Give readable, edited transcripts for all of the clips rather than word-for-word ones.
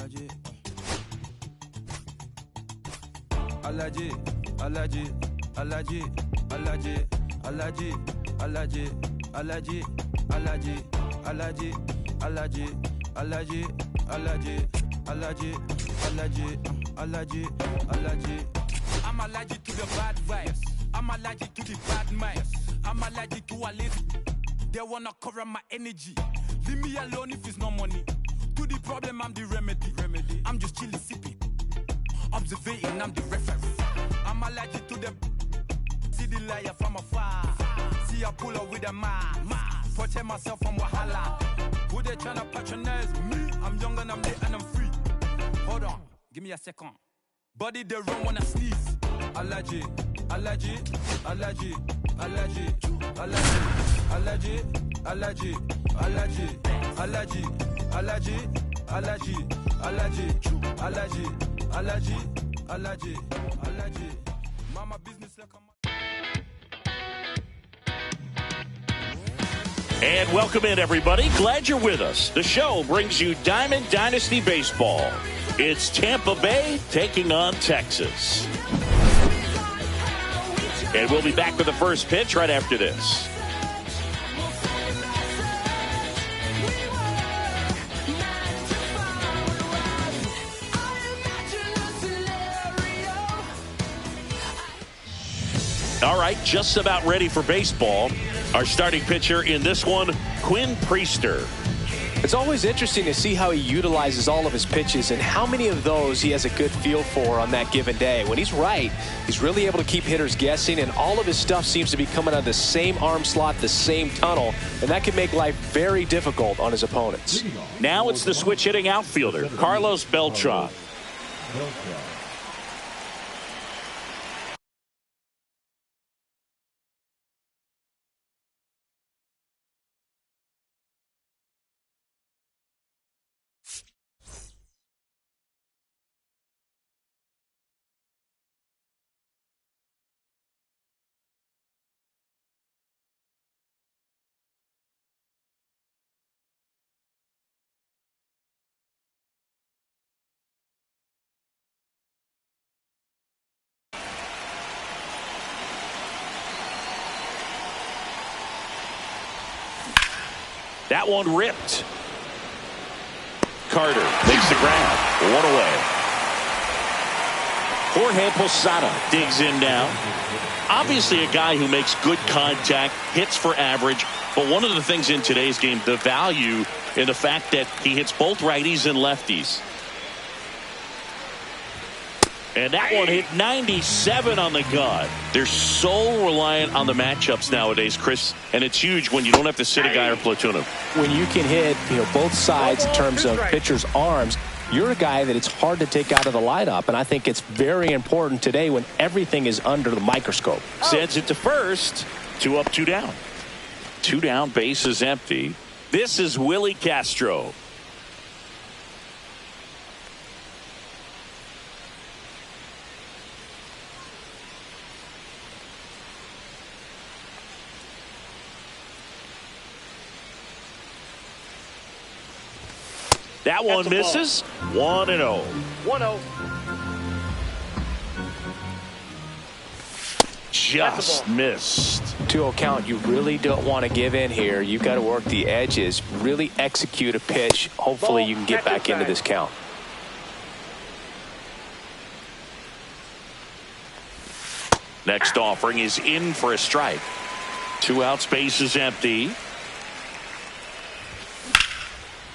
Alaji, Alaji, Alaji, Alaji, Alaji, Alaji, Alaji, Alaji, Alaji, Alaji, Alaji, Alaji, Alaji, Alaji, Alaji. I'm allergic to the bad vibes. I'm allergic to the bad minds. I'm allergic to a lazy. They wanna cover my energy. Leave me alone if it's no money. To the problem, I'm the remedy. I'm just chilly sipping. Observating, I'm the referee. I'm allergic to the see the liar from afar. See I pull up with a mask. Protect myself from wahala. Who they tryna patronize me? I'm young and I'm lit and I'm free. Hold on, give me a second. Body they run when I sneeze. Allergy, allergy, allergy, allergy, allergy, allergy, allergy, allergy, allergy, allergy, allergy, allergy, allergy, allergy, allergy, allergy. Mama business like And welcome in, everybody. Glad you're with us. The show brings you Diamond Dynasty Baseball. It's Tampa Bay taking on Texas. And we'll be back with the first pitch right after this. All right, just about ready for baseball. Our starting pitcher in this one, Quinn Priester. It's always interesting to see how he utilizes all of his pitches and how many of those he has a good feel for on that given day. When he's right, he's really able to keep hitters guessing, and all of his stuff seems to be coming out of the same arm slot, the same tunnel, and that can make life very difficult on his opponents. Now it's the switch hitting outfielder, Carlos Beltran. That one ripped. Carter makes the grab. One away. Jorge Posada digs in now. Obviously a guy who makes good contact, hits for average, but one of the things in today's game, the value in the fact that he hits both righties and lefties. And that one hit 97 on the gun. They're so reliant on the matchups nowadays, Chris, and it's huge when you don't have to sit a guy or platoon him. When you can hit, both sides in terms of pitchers' arms, you're a guy that it's hard to take out of the lineup, and I think it's very important today when everything is under the microscope. Sends it to first. 2 up, 2 down. 2 down, base is empty. This is Willie Castro. That one misses. 1-0. 1-0. Just missed. 2-0 count. You really don't want to give in here. You've got to work the edges, really execute a pitch. Hopefully you can get back into this count. Next offering is in for a strike. 2 outs, base is empty.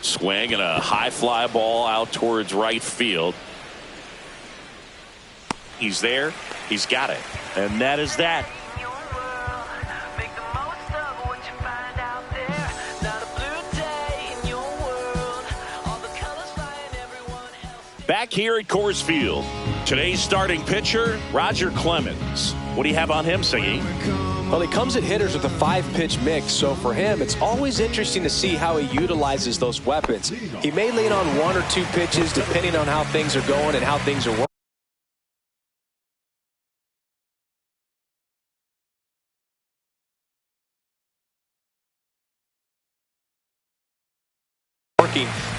Swing and a high fly ball out towards right field. He's there. He's got it. And that is that. Back here at Coors Field, today's starting pitcher, Roger Clemens. What do you have on him, Singy? Well, he comes at hitters with a 5-pitch mix, so for him, it's always interesting to see how he utilizes those weapons. He may lean on 1 or 2 pitches depending on how things are going and how things are working.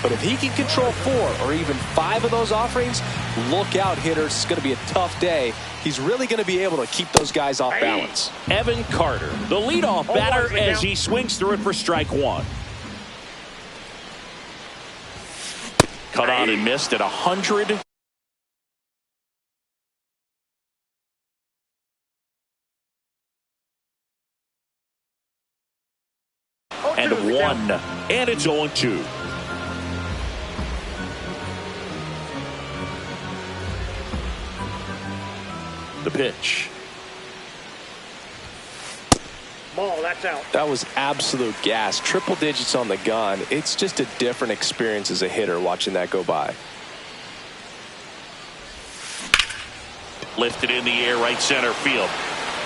But if he can control 4 or even 5 of those offerings, look out, hitters. It's going to be a tough day. He's really going to be able to keep those guys off balance. Evan Carter, the leadoff batter, as he swings through it for strike 1. Cut on and missed at 100. And 1. And it's 0-2. The pitch. Ball, that's out. That was absolute gas. Triple digits on the gun. It's just a different experience as a hitter watching that go by. Lifted in the air, right center field.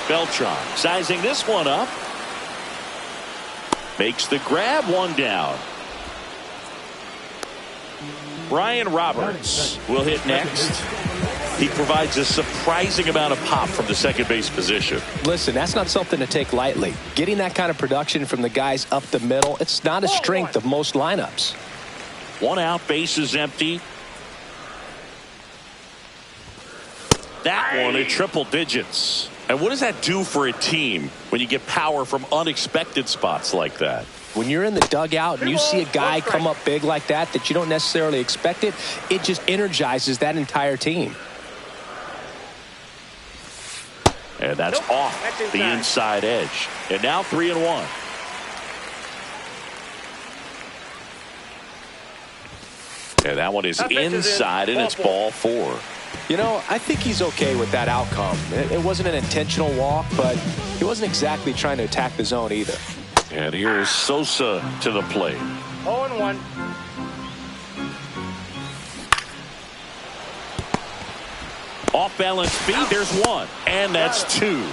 Beltran sizing this one up. Makes the grab, 1 down. Brian Roberts will hit next. He provides a surprising amount of pop from the second base position. Listen, that's not something to take lightly. Getting that kind of production from the guys up the middle, it's not a strength of most lineups. 1 out, base is empty. That one at triple digits. And what does that do for a team when you get power from unexpected spots like that? When you're in the dugout and you see a guy come up big like that you don't necessarily expect it, it just energizes that entire team. And that's off the inside edge. And now 3-1. And that one is inside, and it's ball 4. You know, I think he's okay with that outcome. It wasn't an intentional walk, but he wasn't exactly trying to attack the zone either. And here is Sosa to the plate. 0-1. Off balance speed, there's 1. And that's 2.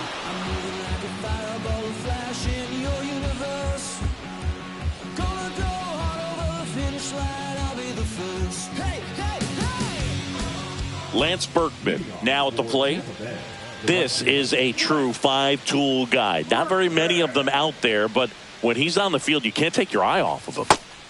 Lance Berkman now at the plate. This is a true 5-tool guy. Not very many of them out there, but when he's on the field, you can't take your eye off of him.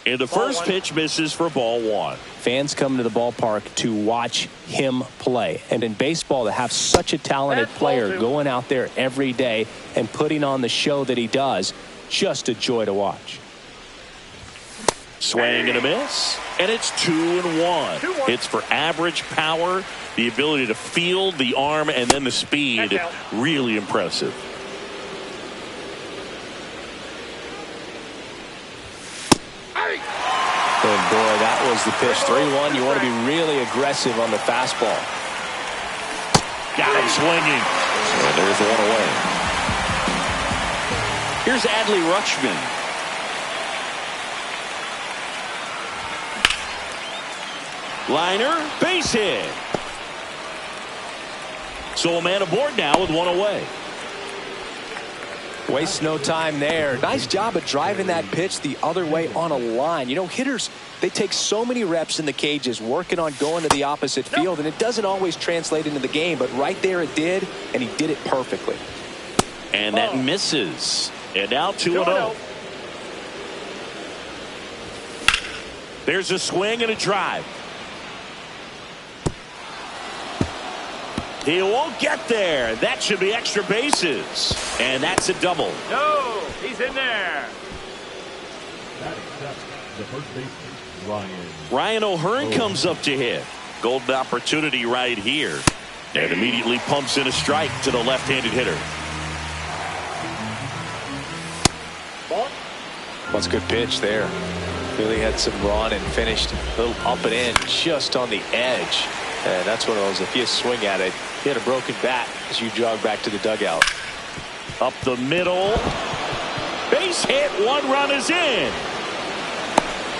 And the first pitch misses for ball 1. Fans come to the ballpark to watch him play. And in baseball, to have such a talented player going out there every day and putting on the show that he does, just a joy to watch. Swing and a miss. And it's 2-1. It's for average power, the ability to field, the arm, and then the speed. Really impressive. And boy, that was the pitch. 3-1. You want to be really aggressive on the fastball. Got him swinging. And there's 1 away. Here's Adley Rutschman. Liner, base hit. So a man aboard now with 1 away. Waste no time there. Nice job of driving that pitch the other way on a line. You know, hitters, they take so many reps in the cages working on going to the opposite field, and it doesn't always translate into the game, but right there it did, and he did it perfectly. And that misses. And now 2-0. There's a swing and a drive. He won't get there. That should be extra bases. And that's a double. No, he's in there. The first baseman, Ryan O'Hearn comes up to hit. Golden opportunity right here. And immediately pumps in a strike to the left-handed hitter. That's a good pitch there. Really had some run and finished a little up and in just on the edge. And that's one of those, if you swing at it, you had a broken bat as you jog back to the dugout. Up the middle. Base hit. 1 run is in.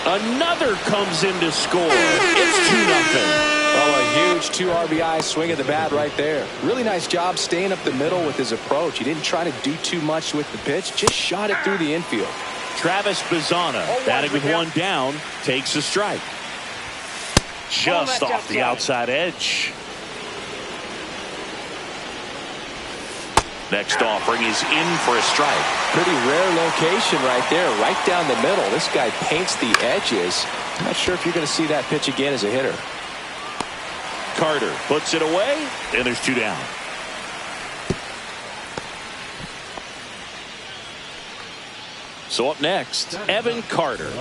Another comes in to score. It's 2-0. Oh, a huge 2 RBI swing at the bat right there. Really nice job staying up the middle with his approach. He didn't try to do too much with the pitch, just shot it through the infield. Travis Bazzana, batting with 1 down, takes a strike. Just off the outside edge. Next offering is in for a strike. Pretty rare location right there, right down the middle. This guy paints the edges. Not sure if you're going to see that pitch again as a hitter. Carter puts it away, and there's 2 down. So up next, Evan Carter.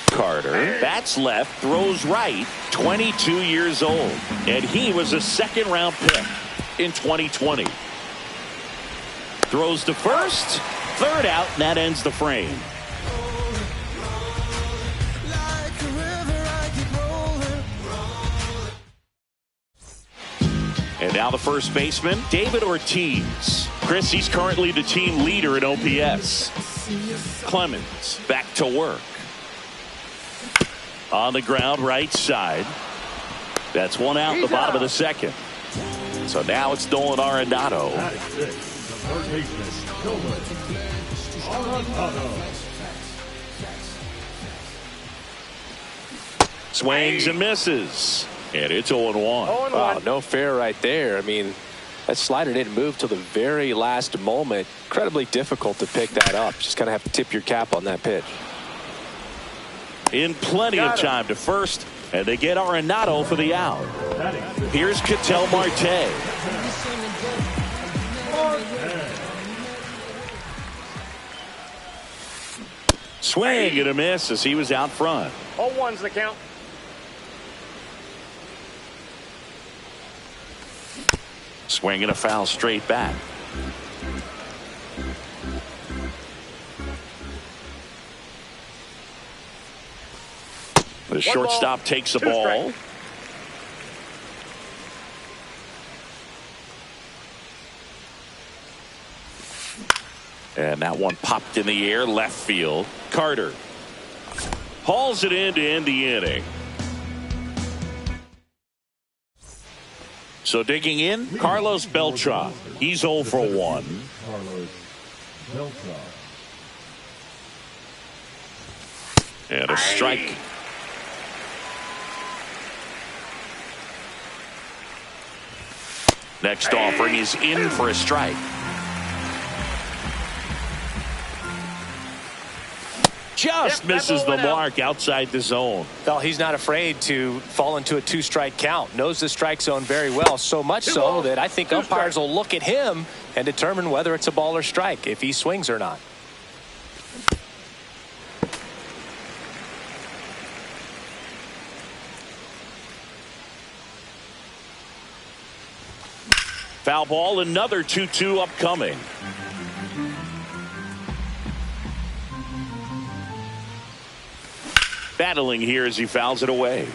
Carter bats left, throws right, 22 years old, and he was a second-round pick in 2020. Throws to first, third out, and that ends the frame. And now the first baseman, David Ortiz. Chris, he's currently the team leader in OPS. Clemens back to work. On the ground, right side. That's 1 out in the bottom of the second. So now it's Nolan Arenado. That is it. The third baseman, Nolan Arenado. Swings and misses. And it's 0-1. 0-1. Wow, no fair right there. I mean, that slider didn't move till the very last moment. Incredibly difficult to pick that up. Just kind of have to tip your cap on that pitch. In plenty of time to first, and they get Arenado for the out. Here's Ketel Marte. Swing and a miss as he was out front. 0-1's the count. Swing and a foul straight back. The shortstop takes the ball. And that one popped in the air, left field. Carter hauls it in to end the inning. So digging in, Carlos Beltran. He's 0 for 1. Carlos Beltran. And a strike. Next offering is in for a strike. Just misses the mark outside the zone. Well, he's not afraid to fall into a 2-strike count. Knows the strike zone very well, so much so that I think umpires will look at him and determine whether it's a ball or strike, if he swings or not. Foul ball, another 2-2 upcoming. Battling here as he fouls it away.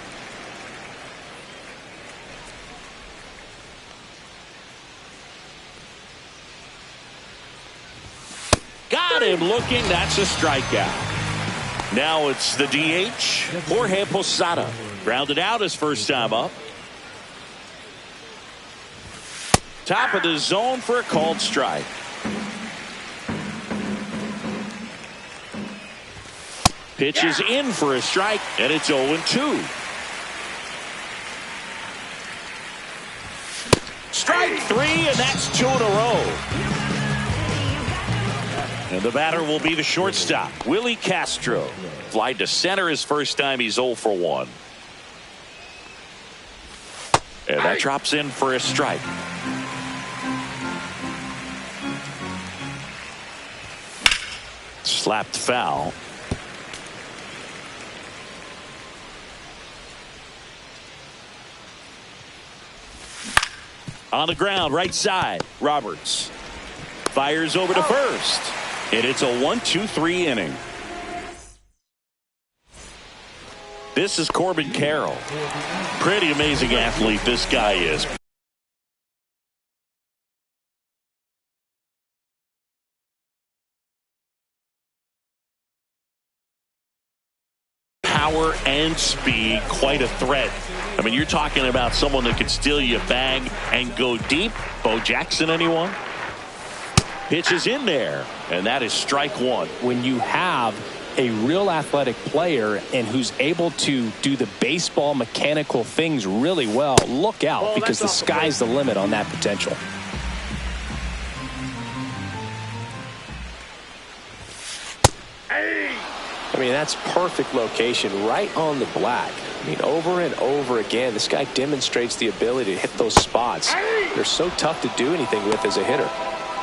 Got him looking. That's a strikeout. Now it's the DH, Jorge Posada. Grounded out his first time up. Top of the zone for a called strike. Pitch is in for a strike, and it's 0-2. Strike 3, and that's 2 in a row. And the batter will be the shortstop, Willie Castro. Fly to center his first time. He's 0 for 1. And that drops in for a strike. Slapped foul. On the ground, right side, Roberts fires over to first, and it's a 1-2-3 inning. This is Corbin Carroll. Pretty amazing athlete this guy is. Power and speed, quite a threat. I mean, you're talking about someone that can steal you a bag and go deep. Bo Jackson, anyone? Pitch is in there, and that is strike 1. When you have a real athletic player and who's able to do the baseball mechanical things really well, look out, because the sky's the limit on that potential. I mean, that's perfect location, right on the black. I mean, over and over again, this guy demonstrates the ability to hit those spots. They're so tough to do anything with as a hitter.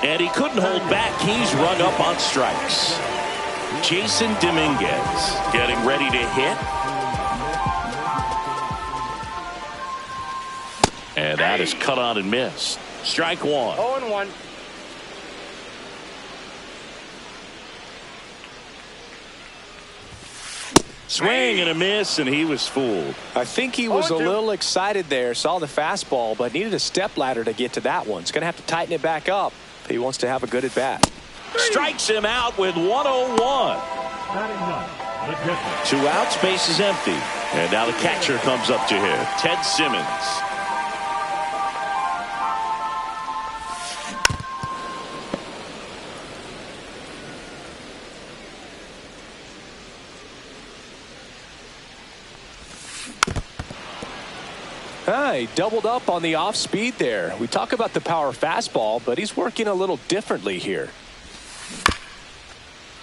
And he couldn't hold back. He's rung up on strikes. Jason Dominguez getting ready to hit. And that is cut on and missed. Strike one. 0-1. Swing and a miss, and he was fooled. I think he was a little excited there, saw the fastball, but needed a step ladder to get to that one. He's going to have to tighten it back up if he wants to have a good at bat. Strikes him out with 101. Batting ninth, the catcher. 2 outs, base is empty. And now the catcher comes up to hit. Ted Simmons. He doubled up on the off speed there. We talk about the power fastball, but he's working a little differently here.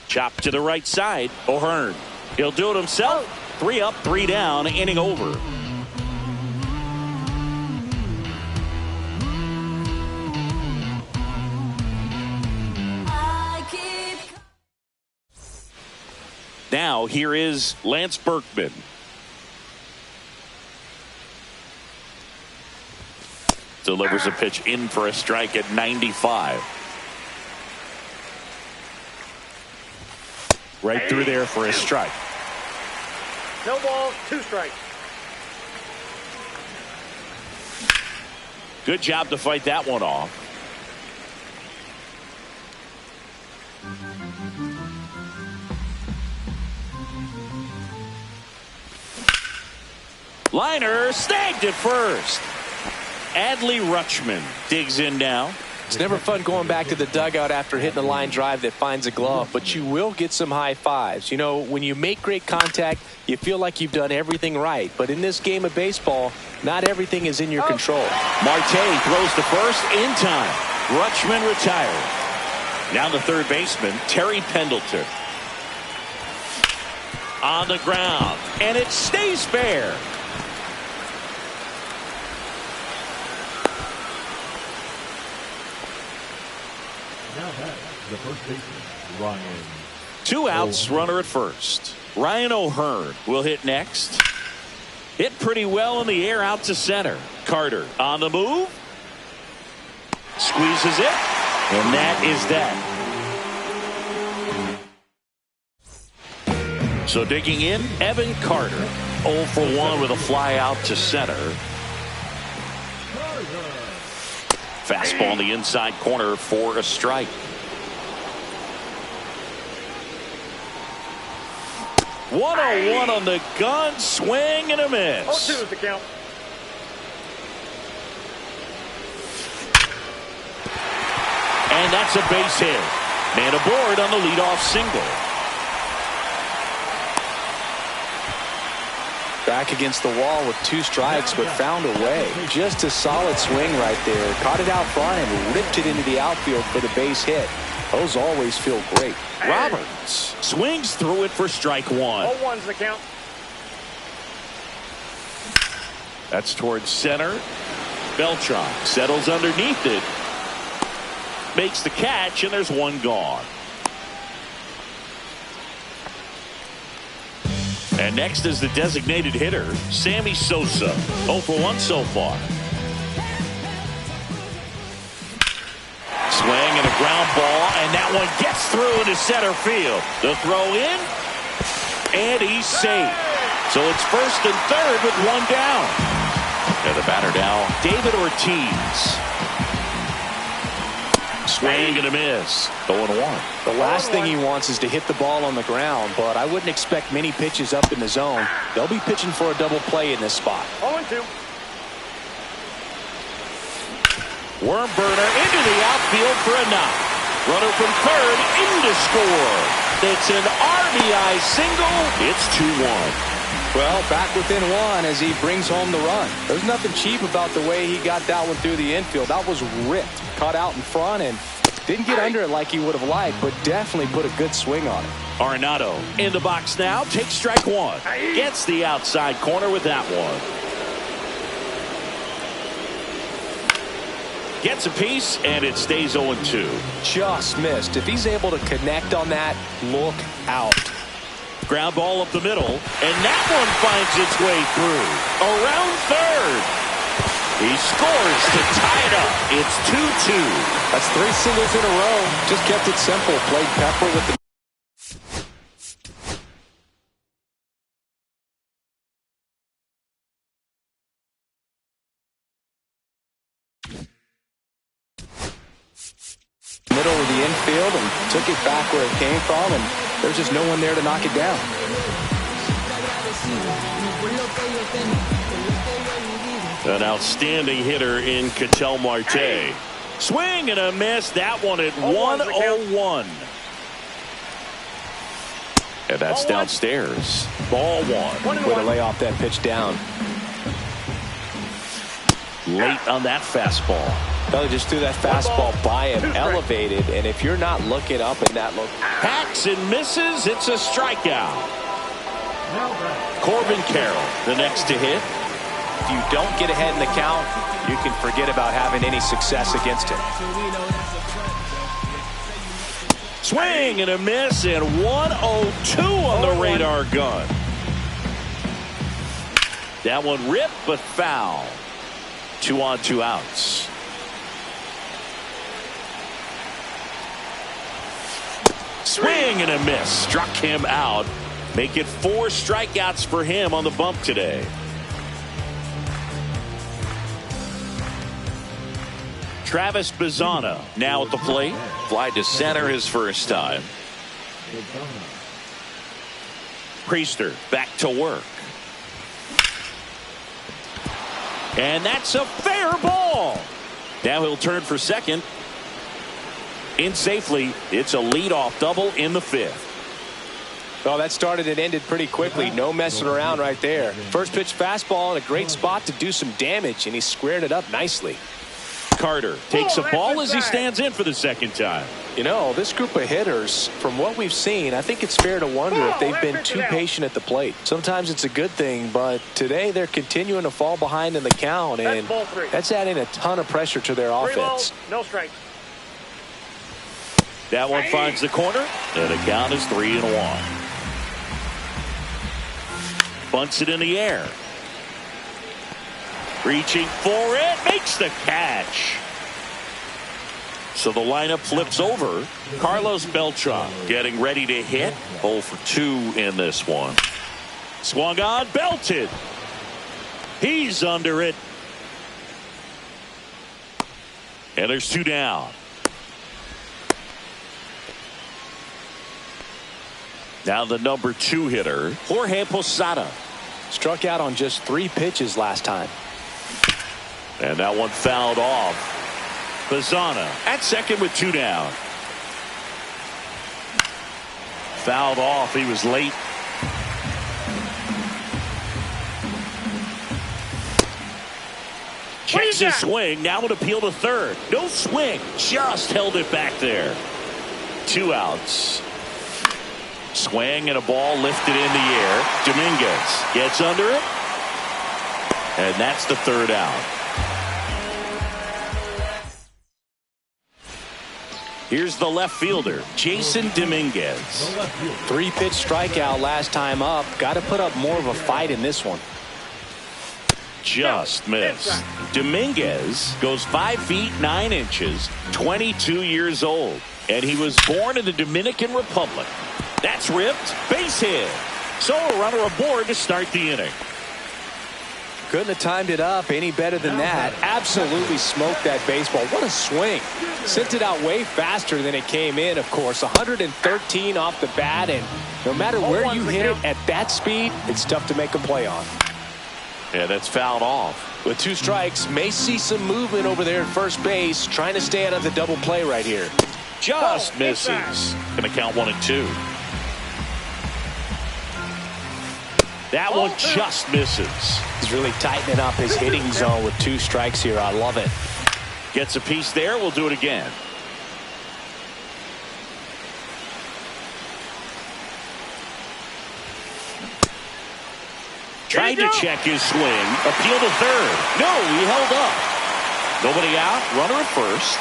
Chop to the right side. O'Hearn. He'll do it himself. 3 up, 3 down, inning over. Now here is Lance Berkman. Delivers a pitch in for a strike at 95. Right through there for a strike. No balls, 2 strikes. Good job to fight that one off. Liner snagged at first. Adley Rutschman digs in now. It's never fun going back to the dugout after hitting a line drive that finds a glove, but you will get some high fives. You know, when you make great contact, you feel like you've done everything right. But in this game of baseball, not everything is in your control. Marte throws to first in time. Rutschman retired. Now the third baseman, Terry Pendleton. On the ground, and it stays fair. Now back, the first baseman, Ryan. 2 outs, runner at first. Ryan O'Hearn will hit next. Hit pretty well in the air out to center. Carter on the move. Squeezes it. And that is that. So digging in, Evan Carter. 0 for 1 with a fly out to center. Fastball in the inside corner for a strike. 101 on the gun, swing and a miss. 0-2 is the count. And that's a base hit. Man aboard on the leadoff single. Back against the wall with 2 strikes, but found a way. Just a solid swing right there. Caught it out front and ripped it into the outfield for the base hit. Those always feel great. Roberts swings through it for strike 1. 0-1's the count. That's towards center. Beltran settles underneath it. Makes the catch, and there's 1 gone. And next is the designated hitter, Sammy Sosa. 0 for 1 so far. Swing and a ground ball, and that one gets through into center field. The throw in, and he's safe. So it's first and third with 1 down. And the batter now, David Ortiz. Swing and a miss. 0-1. The last thing he wants is to hit the ball on the ground, but I wouldn't expect many pitches up in the zone. They'll be pitching for a double play in this spot. 0-2. Worm burner into the outfield for a knock. Runner from third in to score. It's an RBI single. It's 2-1. Well, back within one as he brings home the run. There's nothing cheap about the way he got that one through the infield. That was ripped. Caught out in front and didn't get under it like he would have liked, but definitely put a good swing on it. Arenado in the box now. Takes strike one. Gets the outside corner with that one. Gets a piece, and it stays 0-2. Just missed. If he's able to connect on that, look out. Ground ball up the middle, and that one finds its way through. Around third. He scores to tie it up. It's 2-2. That's 3 singles in a row. Just kept it simple. Played Pepper with the middle of the infield and took it back where it came from, and there's just no one there to knock it down. An outstanding hitter in Ketel Marte. Swing and a miss. That one at 1-0-1. And that's downstairs. Ball one. Way to lay off that pitch down. Late on that fastball. They just threw that fastball by him, elevated, and if you're not looking up in that look. Hacks and misses. It's a strikeout. Corbin Carroll, the next to hit. If you don't get ahead in the count, you can forget about having any success against him. Swing and a miss, and 1-0-2 on the radar gun. That one ripped, but foul. 2 on, 2 outs. Swing and a miss. Struck him out. Make it 4 strikeouts for him on the bump today. Travis Bazzana now at the plate. Fly to center his first time. Priester back to work. And that's a fair ball. Now he'll turn for second. In safely. It's a leadoff double in the 5th. Well, that started and ended pretty quickly. No messing around right there. First pitch fastball in a great spot to do some damage, and he squared it up nicely. Carter takes a ball as he stands in for the second time. You know, this group of hitters, from what we've seen, I think it's fair to wonder if they've been too patient at the plate. Sometimes it's a good thing, but today they're continuing to fall behind in the count, and that's adding a ton of pressure to their offense. No strikes. That one finds the corner, and the count is 3-1. Bunts it in the air. Reaching for it, makes the catch. So the lineup flips over. Carlos Beltran getting ready to hit. 0 for 2 in this one. Swung on, belted. He's under it. And there's 2 down. Now the number 2 hitter, Jorge Posada. Struck out on just 3 pitches last time. And that one fouled off. Bazzana at second with 2 down. Fouled off. He was late. Checks his swing. Now an appeal to third. No swing. Just held it back there. 2 outs. Swing and a ball lifted in the air. Dominguez gets under it. And that's the 3rd out. Here's the left fielder, Jason Dominguez. 3-pitch strikeout last time up. Got to put up more of a fight in this one. Just missed. Dominguez goes 5 feet 9 inches, 22 years old. And he was born in the Dominican Republic. That's ripped. Base hit. So a runner aboard to start the inning. Couldn't have timed it up any better than that. Absolutely smoked that baseball. What a swing. Sent it out way faster than it came in, of course. 113 off the bat, and no matter where you hit it at that speed, it's tough to make a play on. Yeah, that's fouled off. With 2 strikes, may see some movement over there at first base, trying to stay out of the double play right here. Just misses. Gonna count 1 and 2. That one just misses. He's really tightening up his hitting zone with 2 strikes here. I love it. Gets a piece there. We'll do it again. Tried to check his swing. Appeal to third. No, he held up. Nobody out. Runner at first.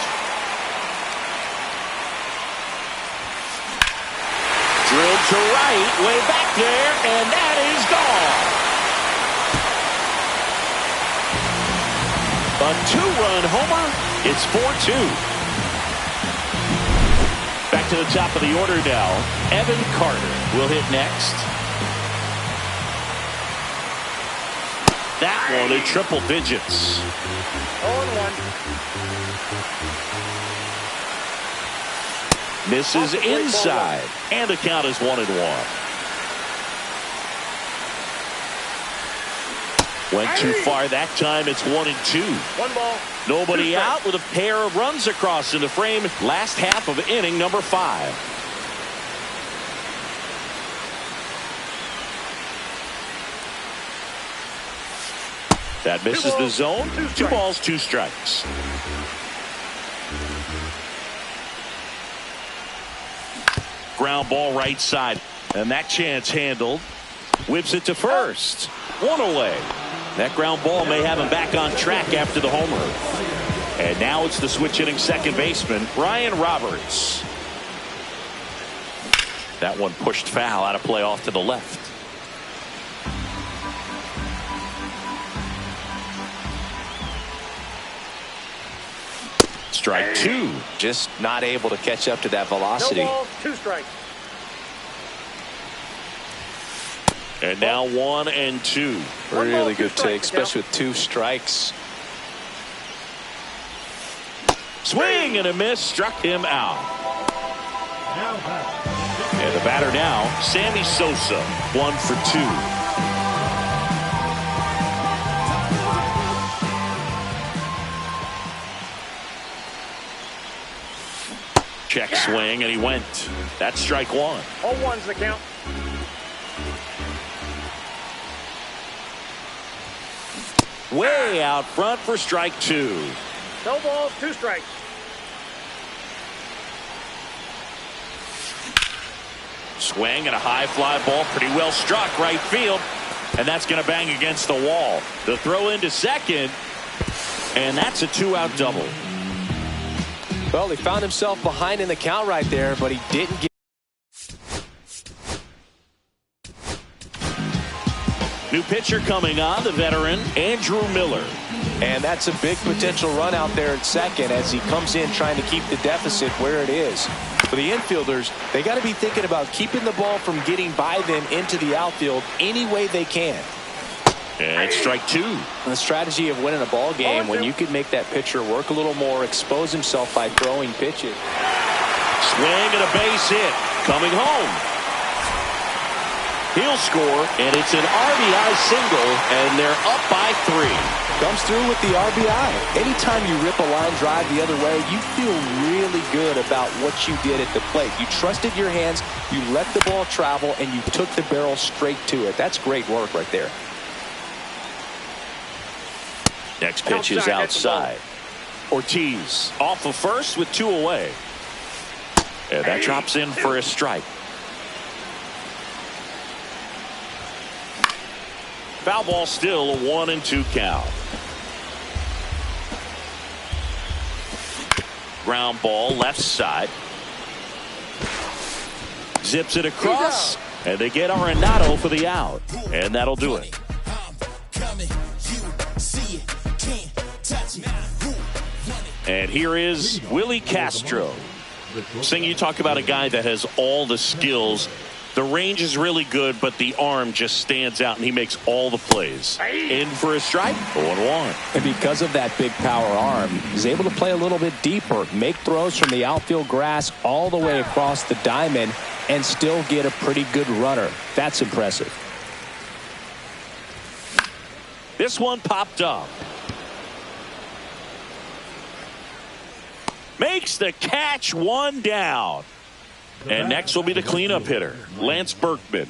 Drilled to right. Way back there. And that is gone. A 2-run homer. It's 4-2. Back to the top of the order now. Evan Carter will hit next. That one in triple digits. 0-1. Misses inside. And the count is 1-1. Went too far that time. It's 1-2. 1 ball. Nobody out with a pair of runs across in the frame. Last half of inning number 5. That misses the zone. 2 balls, 2 strikes. Ground ball right side. And that chance handled. Whips it to first. 1 away. That ground ball may have him back on track after the homer. And now it's the switch hitting second baseman, Brian Roberts. That one pushed foul out of play off to the left. Strike 2. Just not able to catch up to that velocity. No ball, 2 strikes. And now 1-2. Really good take, especially with 2 strikes. Swing and a miss. Struck him out. Now batting. And the batter now, Sammy Sosa. 1 for 2. Check swing, and he went. That's strike 1. 0-1's the count. Way out front for strike 2. No balls, 2 strikes. Swing and a high fly ball, pretty well struck right field, and that's going to bang against the wall. The throw into second, and that's a 2-out double. Well, he found himself behind in the count right there, but he didn't get. New pitcher coming on, the veteran Andrew Miller. And that's a big potential run out there at second as he comes in trying to keep the deficit where it is. For the infielders, they got to be thinking about keeping the ball from getting by them into the outfield any way they can. And strike 2. The strategy of winning a ball game when you can make that pitcher work a little more, expose himself by throwing pitches. Swing and a base hit. Coming home. He'll score, and it's an RBI single, and they're up by 3. Comes through with the RBI. Anytime you rip a line drive the other way, you feel really good about what you did at the plate. You trusted your hands, you let the ball travel, and you took the barrel straight to it. That's great work right there. Next pitch is outside. Ortiz off of first with 2 away. And that drops in for a strike. Foul ball still, a 1-2 count. Ground ball left side. Zips it across, and they get Arenado for the out. And that'll do it. And here is Willie Castro. Sing, you talk about a guy that has all the skills. The range is really good, but the arm just stands out, and he makes all the plays. In for a strike, 0-1. And because of that big power arm, he's able to play a little bit deeper, make throws from the outfield grass all the way across the diamond, and still get a pretty good runner. That's impressive. This one popped up. Makes the catch, 1 down. And next will be the cleanup hitter, Lance Berkman.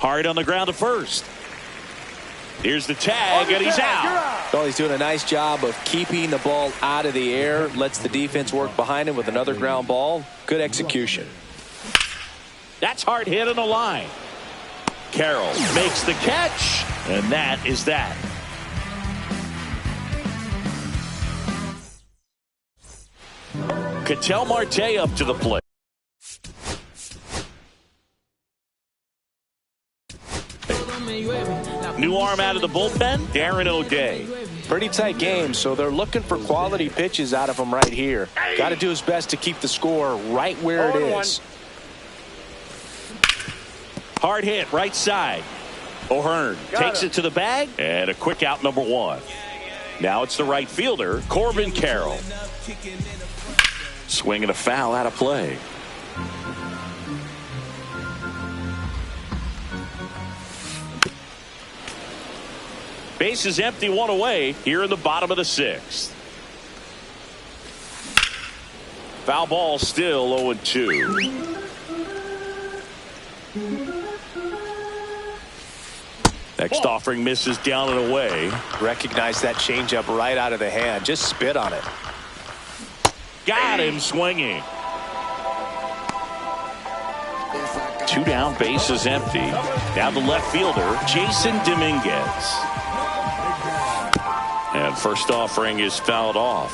Hard on the ground to first. Here's the tag, and he's out. Well, he's doing a nice job of keeping the ball out of the air. Lets the defense work behind him with another ground ball. Good execution. That's hard hit on the line. Carroll makes the catch, and that is that. Ketel Marte up to the plate. New arm out of the bullpen, Darren O'Day. Pretty tight game, so they're looking for quality pitches out of him right here. Got to do his best to keep the score right where it is. Hard hit, right side. O'Hearn takes it to the bag, and a quick out, number one. Now it's the right fielder, Corbin Carroll. Swinging a foul out of play. Base is empty, one away here in the bottom of the sixth. Foul ball still 0-2. Next offering misses down and away. Recognize that changeup right out of the hand. Just spit on it. Got him swinging. 2 down, base is empty. Now the left fielder, Jason Dominguez. And first offering is fouled off.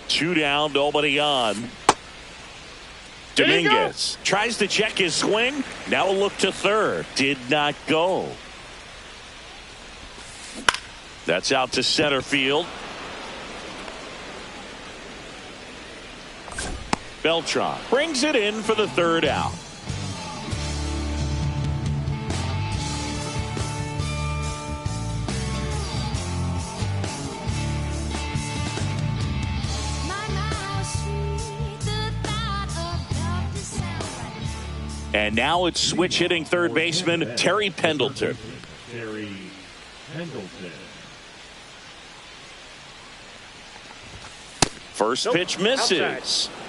2 down, nobody on. Dominguez tries to check his swing. Now a look to third. Did not go. That's out to center field. Beltran brings it in for the third out. And now it's switch hitting third baseman Terry Pendleton. Terry Pendleton. First pitch misses. Outside.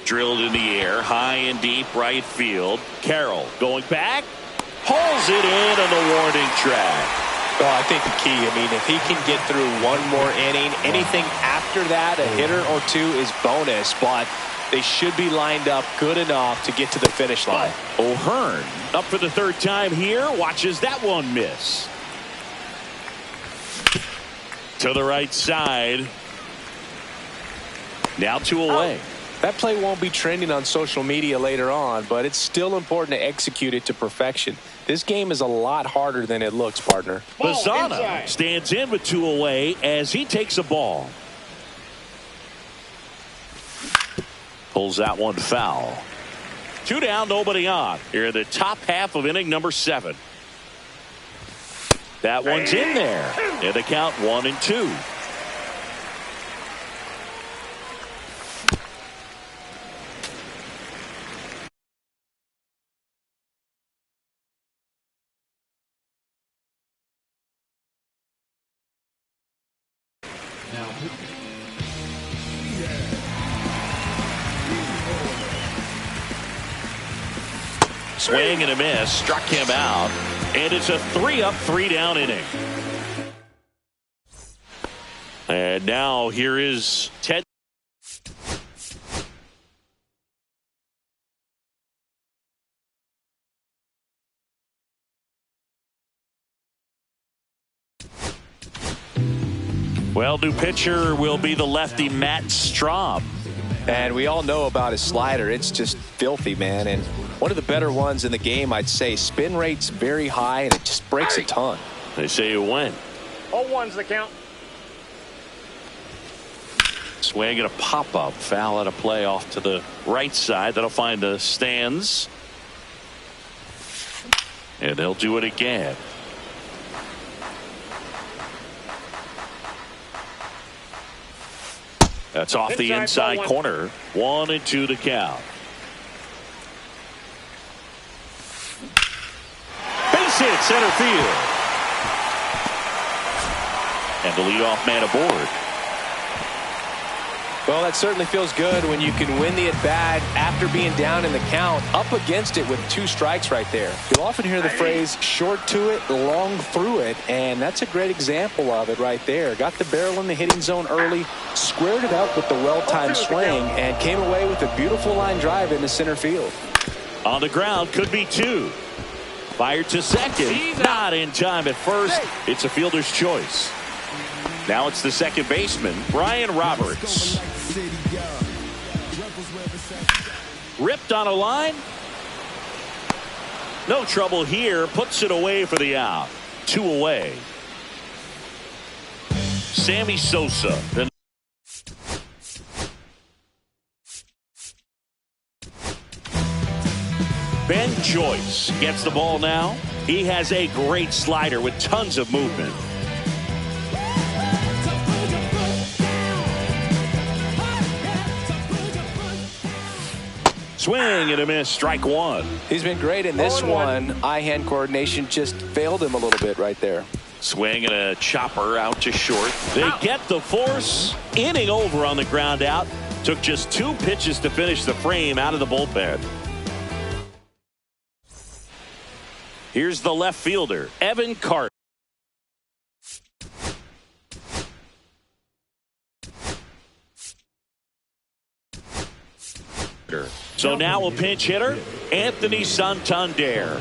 Drilled in the air, high and deep right field. Carroll going back, pulls it in on the warning track. Well, I think the key, I mean, if he can get through one more inning, anything after that, a hitter or two is bonus, but they should be lined up good enough to get to the finish line. O'Hearn up for the third time here, watches that one miss. To the right side. Now 2 away. That play won't be trending on social media later on, but it's still important to execute it to perfection. This game is a lot harder than it looks, partner. Lozano stands in with 2 away as he takes a ball. Pulls that one foul. 2 down, nobody on. Here in the top half of inning number 7. That one's in there. And the count 1-2. Swing and a miss, struck him out, and it's a 3-up, 3-down inning. And now here is Ted. Well, new pitcher will be the lefty Matt Straub. And we all know about his slider. It's just filthy, man. And one of the better ones in the game, I'd say. Spin rate's very high, and it just breaks a ton. They say it went. 0-1's the count. Swing and a pop-up. Foul out of play off to the right side. That'll find the stands. And they'll do it again. That's off the inside corner. 1-2 to count. Base hit center field. And the leadoff man aboard. Well, that certainly feels good when you can win the at-bat after being down in the count, up against it with 2 strikes right there. You'll often hear the phrase, short to it, long through it, and that's a great example of it right there. Got the barrel in the hitting zone early, squared it up with the well-timed swing, and came away with a beautiful line drive into center field. On the ground, could be 2. Fired to second, not in time at first. It's a fielder's choice. Now it's the second baseman, Brian Roberts. Ripped on a line. No trouble here. Puts it away for the out. 2 away. Sammy Sosa. Ben Joyce gets the ball now. He has a great slider with tons of movement. Swing and a miss, strike 1. He's been great in this one. Eye-hand coordination just failed him a little bit right there. Swing and a chopper out to short. They get the force. Inning over on the ground out. Took just 2 pitches to finish the frame out of the bullpen. Here's the left fielder, Evan Carter. So now a pinch hitter, Anthony Santander.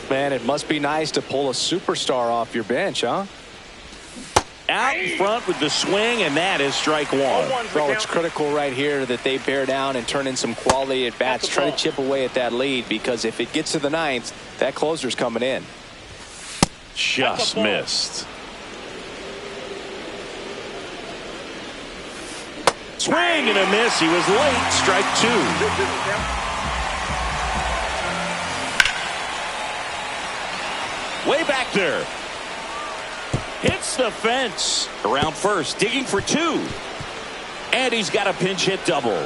Man, it must be nice to pull a superstar off your bench, huh? Out in front with the swing, and that is strike 1. Well, it's critical right here that they bear down and turn in some quality at bats. Try to chip away at that lead, because if it gets to the 9th, that closer's coming in. Just missed. Swing and a miss. He was late. Strike 2. Way back there. Hits the fence. Around first. Digging for 2. And he's got a pinch hit double.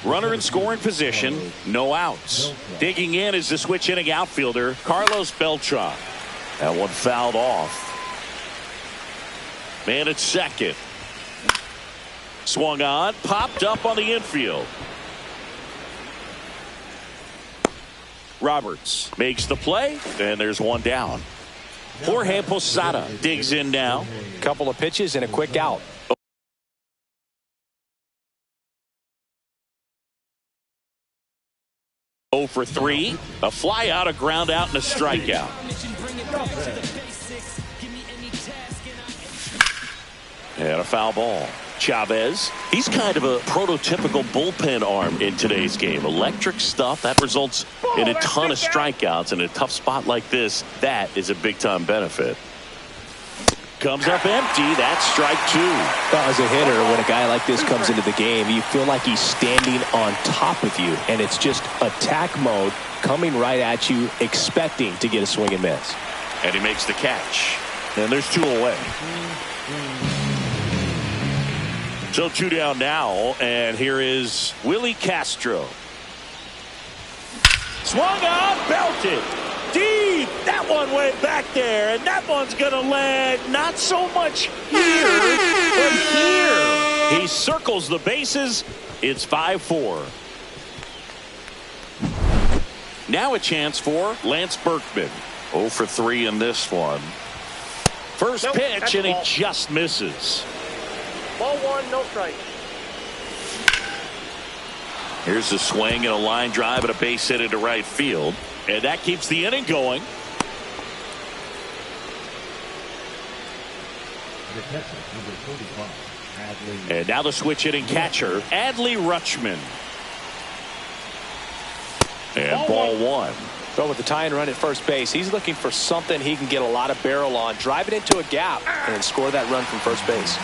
Runner in scoring position. No outs. Digging in is the switch hitting outfielder, Carlos Beltran. That one fouled off. Man at second. Swung on. Popped up on the infield. Roberts makes the play. And there's one down. Jorge Posada digs in now. Couple of pitches and a quick out. Oh for 3. A fly out, a ground out, and a strikeout. And a foul ball. Chavez, he's kind of a prototypical bullpen arm in today's game. Electric stuff that results in a ton of strikeouts. In a tough spot like this, that is a big-time benefit. Comes up empty. That's strike 2. Well, as a hitter, when a guy like this comes into the game, you feel like he's standing on top of you, and it's just attack mode coming right at you, expecting to get a swing and miss. And he makes the catch. And there's 2 away. So 2 down now, and here is Willie Castro. Swung on, belted. Deep. That one way back there, and that one's going to land not so much here, but here. He circles the bases. It's 5-4. Now a chance for Lance Berkman. 0 for 3 in this one. First pitch, and he just misses. Ball 1, no strike. Here's a swing and a line drive and a base hit into right field. And that keeps the inning going. And now the switch hitting catcher, Adley Rutschman. And ball 1. So with the tie and run at first base, he's looking for something he can get a lot of barrel on, drive it into a gap, and score that run from first base.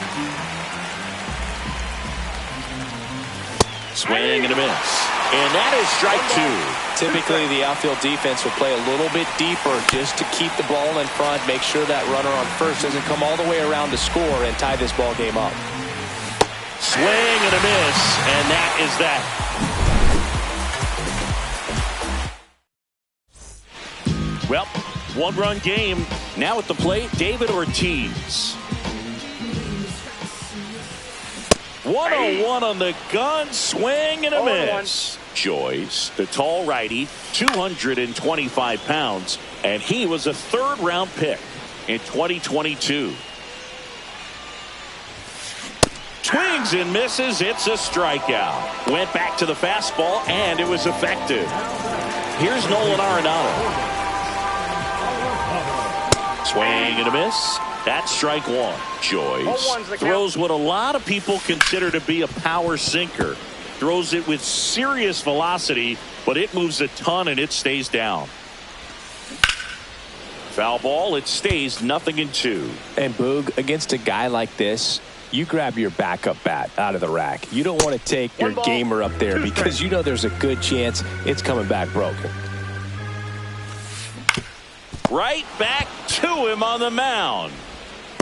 Swing and a miss. And that is strike 2. Typically, the outfield defense will play a little bit deeper just to keep the ball in front, make sure that runner on first doesn't come all the way around to score and tie this ball game up. Swing and a miss, and that is that. Well, One-run game. Now at the plate, David Ortiz. 101 on the gun. Swing and a miss. Joyce, the tall righty, 225 pounds, and he was a third-round pick in 2022. Swings and misses. It's a strikeout. Went back to the fastball, and it was effective. Here's Nolan Arenado. Swing and a miss. That's strike one. Joyce throws what a lot of people consider to be a power sinker. Throws it with serious velocity, but it moves a ton and it stays down. Foul ball. It stays 0-2. And Boog, against a guy like this, you grab your backup bat out of the rack. You don't want to take your gamer up there because you know there's a good chance it's coming back broken. Right back to him on the mound.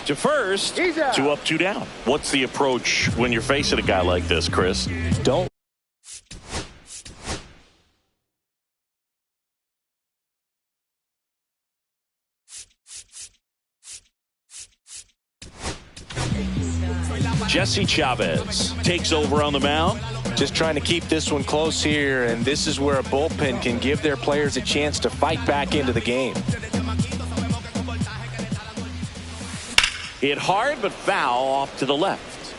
To first, 2 up, 2 down. What's the approach when you're facing a guy like this, Chris? Don't. Jesse Chavez takes over on the mound. Just trying to keep this one close here, and this is where a bullpen can give their players a chance to fight back into the game. Hit hard, but foul off to the left.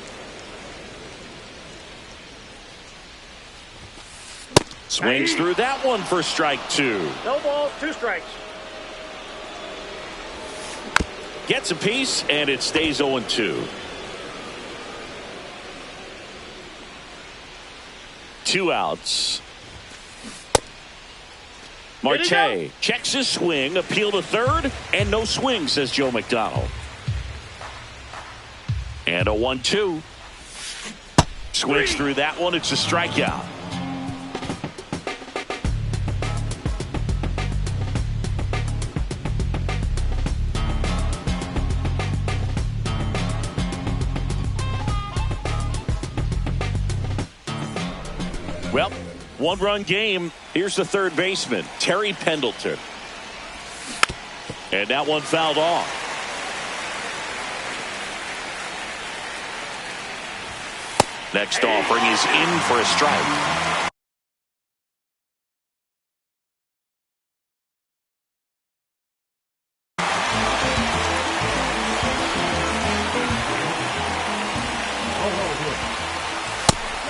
Swings through that one for strike 2. No balls, 2 strikes. Gets a piece, and it stays 0-2. 2 outs. Marte checks his swing, appeal to third, and no swing, says Joe McDonald. And a 1-2. Swings through that one. It's a strikeout. Well, 1-run game. Here's the third baseman, Terry Pendleton. And that one fouled off. Next offering is in for a strike.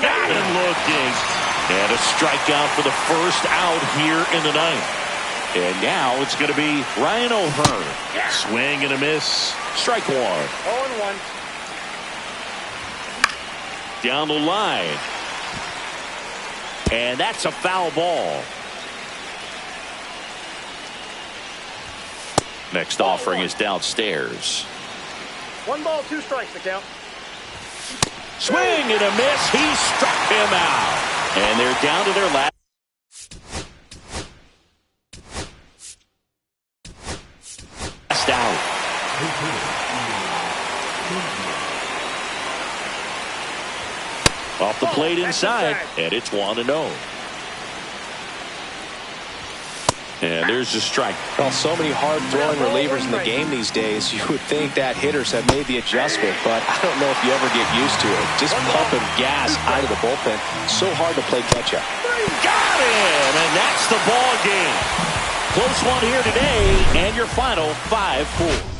Got him looking. And a strikeout for the first out here in the ninth. And now it's going to be Ryan O'Hearn. Swing and a miss. Strike 1. 0-1. Down the line. And that's a foul ball. Next offering is downstairs. 1 ball, 2 strikes, the count. Swing and a miss. He struck him out. And they're down to their last out. Off the plate inside, and it's 1-0. And there's a strike. Well, so many hard-throwing relievers in the game these days. You would think that hitters have made the adjustment, but I don't know if you ever get used to it. Just pumping gas out of the bullpen. So hard to play catch-up. Got him, and that's the ball game. Close one here today, and your final 5-4.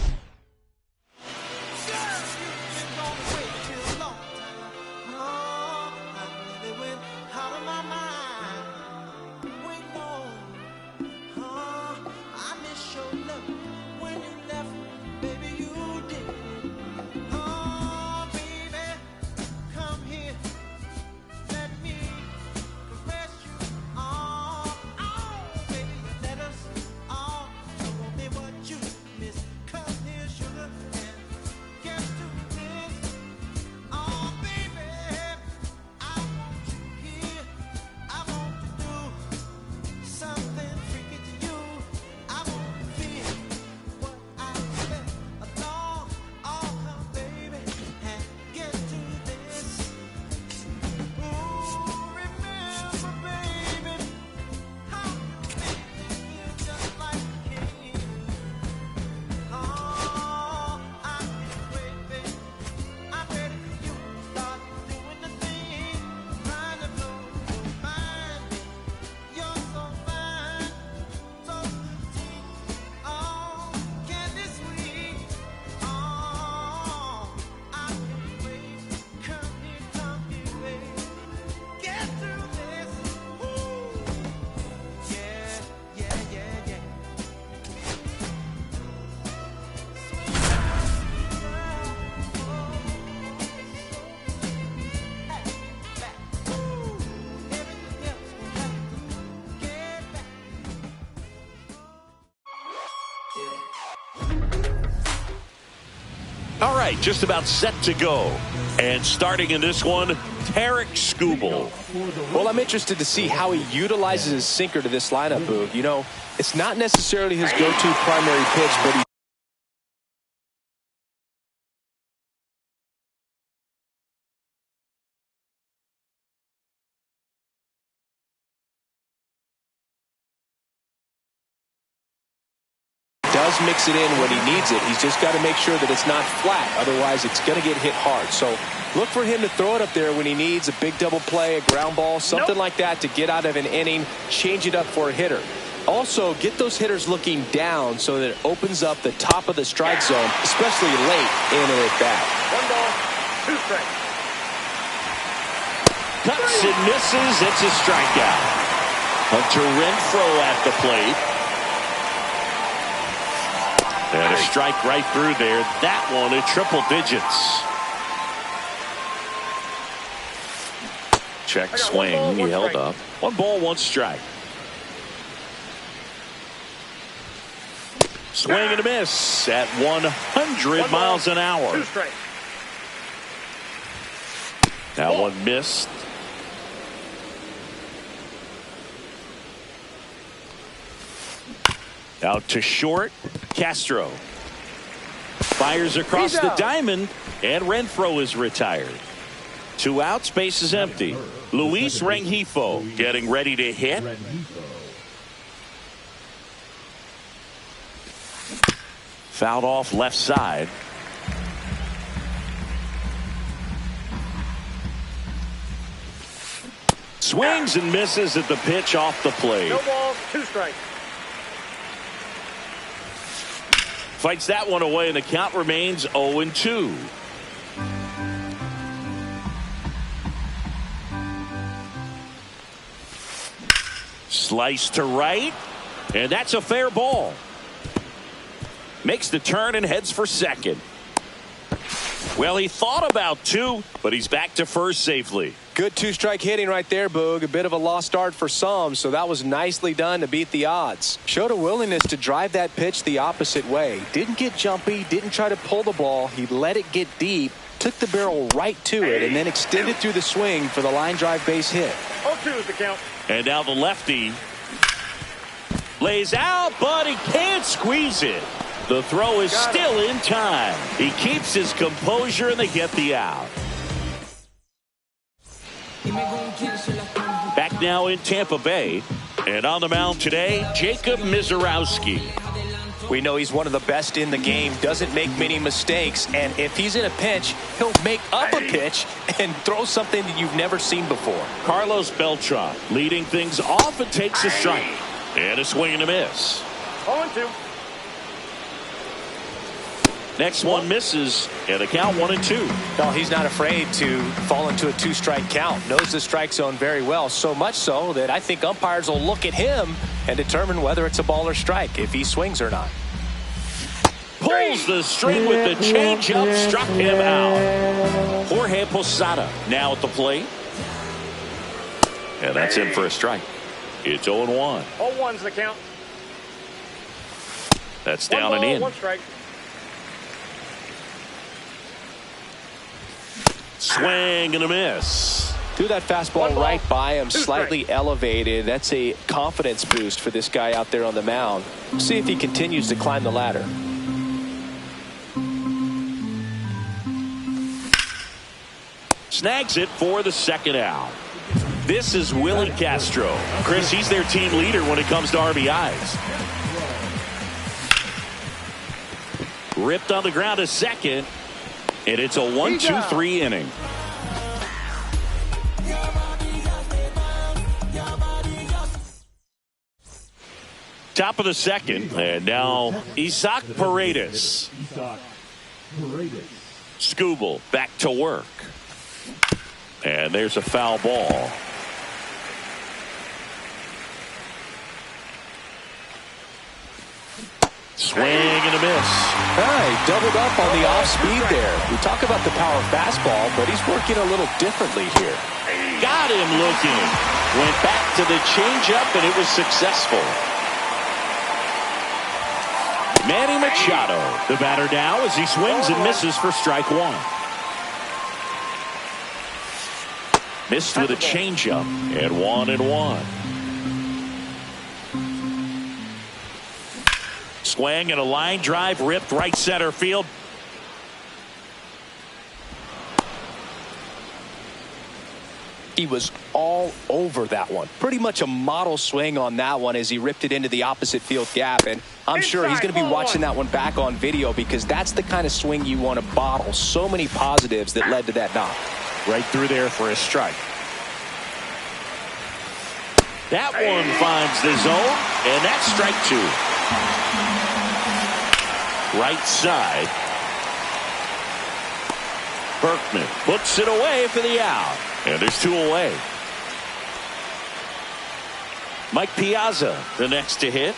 All right, just about set to go. And starting in this one, Tarik Skubal. Well, I'm interested to see how he utilizes his sinker to this lineup, Boog. You know, it's not necessarily his go-to primary pitch, but he does mix it in when he needs it. He's just got to make sure that it's not flat. Otherwise, it's going to get hit hard. So look for him to throw it up there when he needs a big double play, a ground ball, something like that to get out of an inning, change it up for a hitter. Also, get those hitters looking down so that it opens up the top of the strike zone, especially late in an at-bat. 1 ball, 2 strikes. Cuts and misses. It's a strikeout. Hunter Renfroe at the plate. And a strike right through there. That one at triple digits. Check swing. He held up. 1 ball, 1 strike. Swing and a miss at 100 miles an hour. 2 strikes. That one missed. Out to short. Castro fires across the diamond, and Renfroe is retired. 2 outs, base is empty. Luis Rengifo getting ready to hit. Fouled off left side. Swings and misses at the pitch off the plate. No balls, 2 strikes. Fights that one away, and the count remains 0-2. Slice to right, and that's a fair ball. Makes the turn and heads for second. Well, he thought about 2, but he's back to first safely. Good 2-strike hitting right there, Boog. A bit of a lost start for some, so that was nicely done to beat the odds. Showed a willingness to drive that pitch the opposite way. Didn't get jumpy, didn't try to pull the ball. He let it get deep, took the barrel right to it, and then extended through the swing for the line drive base hit. 0-2 is the count. And now the lefty lays out, but he can't squeeze it. The throw is still in time. He keeps his composure, and they get the out. Back now in Tampa Bay, and on the mound today, Jacob Misiorowski. We know he's one of the best in the game, doesn't make many mistakes, and if he's in a pinch, he'll make up a pitch and throw something that you've never seen before. Carlos Beltran leading things off and takes a strike. And a swing and a miss. 0-2. Next one misses, and the count 1-2. No, he's not afraid to fall into a 2-strike count. Knows the strike zone very well, so much so that I think umpires will look at him and determine whether it's a ball or strike, if he swings or not. Pulls the string with the changeup, struck him out. Jorge Posada now at the plate. And that's in for a strike. It's 0-1. 0-1's the count. That's down 1 ball, and in. 1 strike. Swing and a miss. Threw that fastball right by him, slightly elevated. That's a confidence boost for this guy out there on the mound. See if he continues to climb the ladder. Snags it for the second out. This is Willie Castro. Chris, he's their team leader when it comes to RBIs. Ripped on the ground a second, and it's a 1-2-3 inning. Top of the second, and now Isaac Paredes. Skubal back to work. And there's a foul ball. Swing and a miss. He doubled up on the off speed there. We talk about the power fastball, but he's working a little differently here. Got him looking. Went back to the changeup, and it was successful. Manny Machado, the batter now as he swings and misses for strike one. Missed with a changeup, and 1-1. Swing and a line drive ripped right center field. He was all over that one. Pretty much a model swing on that one as he ripped it into the opposite field gap. And I'm sure he's going to be watching that one back on video because that's the kind of swing you want to bottle. So many positives that led to that knock. Right through there for a strike. That one finds the zone, and that's strike two. Right side. Berkman puts it away for the out. And there's two away. Mike Piazza, the next to hit.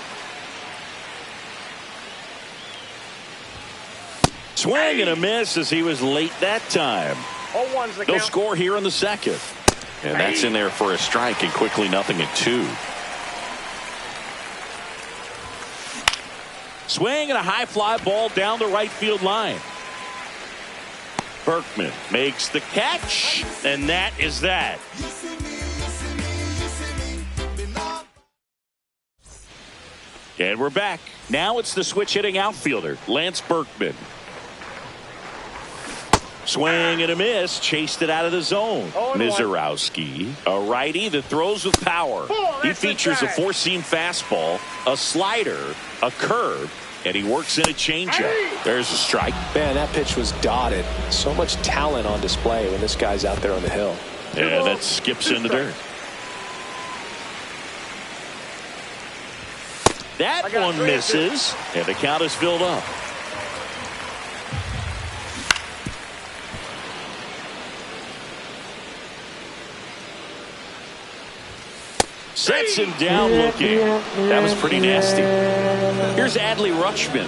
Swing and a miss as he was late that time. 0-1's the No count. score here in the second. And that's in there for a strike, and quickly 0-2. Swing and a high fly ball down the right field line. Berkman makes the catch, and that is that. And we're back. Now it's the switch hitting outfielder, Lance Berkman. Swing and a miss, chased it out of the zone. Mizorowski, a righty that throws with power. He features a four-seam fastball, a slider, a curve, and he works in a changeup. There's a strike. Man, that pitch was dotted. So much talent on display when this guy's out there on the hill. And that skips in the dirt. That one misses, and the count is filled up. Sets him down looking. That was pretty nasty. Here's Adley Rutschman.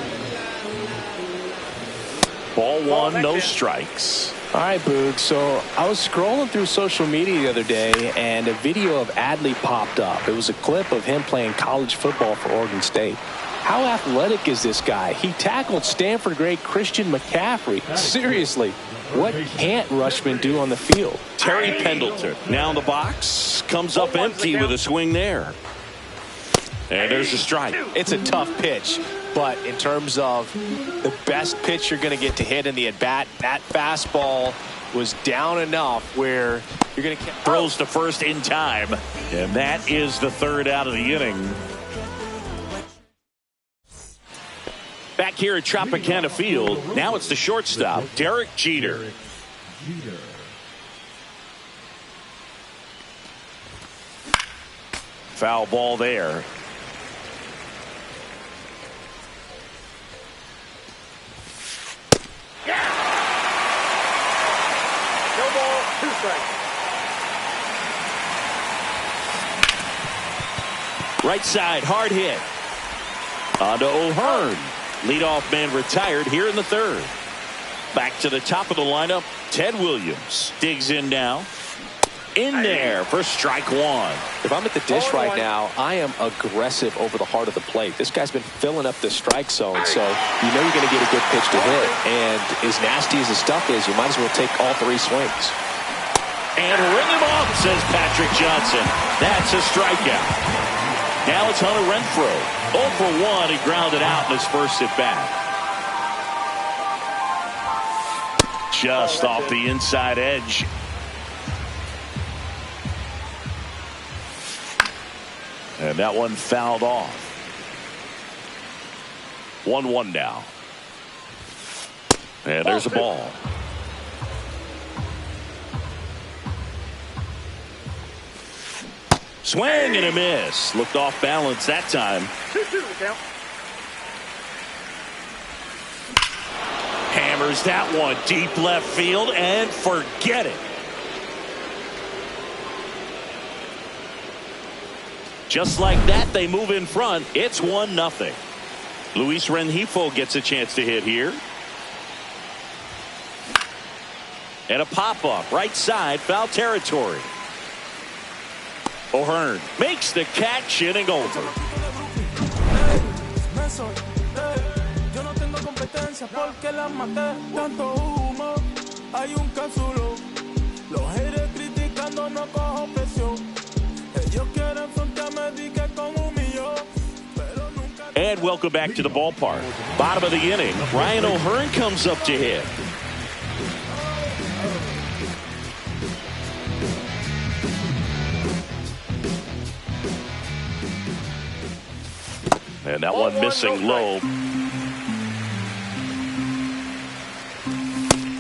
Ball one, no strikes. All right, Boog. So I was scrolling through social media the other day, and a video of Adley popped up. It was a clip of him playing college football for Oregon State. How athletic is this guy? He tackled Stanford great Christian McCaffrey. Seriously, what can't Rutschman do on the field? Terry Pendleton now in the box. Comes up empty with a swing there. And there's a strike. It's a tough pitch, but in terms of the best pitch you're going to get to hit in the at-bat, that fastball was down enough where you're going to throws to first in time. And that is the third out of the inning. Back here at Tropicana Field, now it's the shortstop, Derek Jeter. Foul ball there. No ball, 2 strikes. Right side, hard hit. On to O'Hearn. Leadoff man retired here in the third. Back to the top of the lineup, Ted Williams digs in now. In there for strike one. If I'm at the dish right now, I am aggressive over the heart of the plate. This guy's been filling up the strike zone, so you know you're going to get a good pitch to hit. And as nasty as the stuff is, you might as well take all 3 swings. And ring him off, says Patrick Johnson. That's a strikeout. Now it's Hunter Renfroe. 0 for 1. He grounded out in his first at bat. Just off the inside edge. And that one fouled off. 1-1 now. And there's a ball. Swing and a miss. Looked off balance that time. 2-2 the count. Hammers that one deep left field and forget it. Just like that, they move in front. It's 1-0. Luis Rengifo gets a chance to hit here. And a pop-up right side, foul territory. O'Hearn makes the catch, inning over. competencia porque la maté. Tanto humo, hay un casulo. Los haters criticando, no cojo presión. Ellos quieren frontearme, di que con un millón. And welcome back to the ballpark. Bottom of the inning, Ryan O'Hearn comes up to hit. And that one missing low.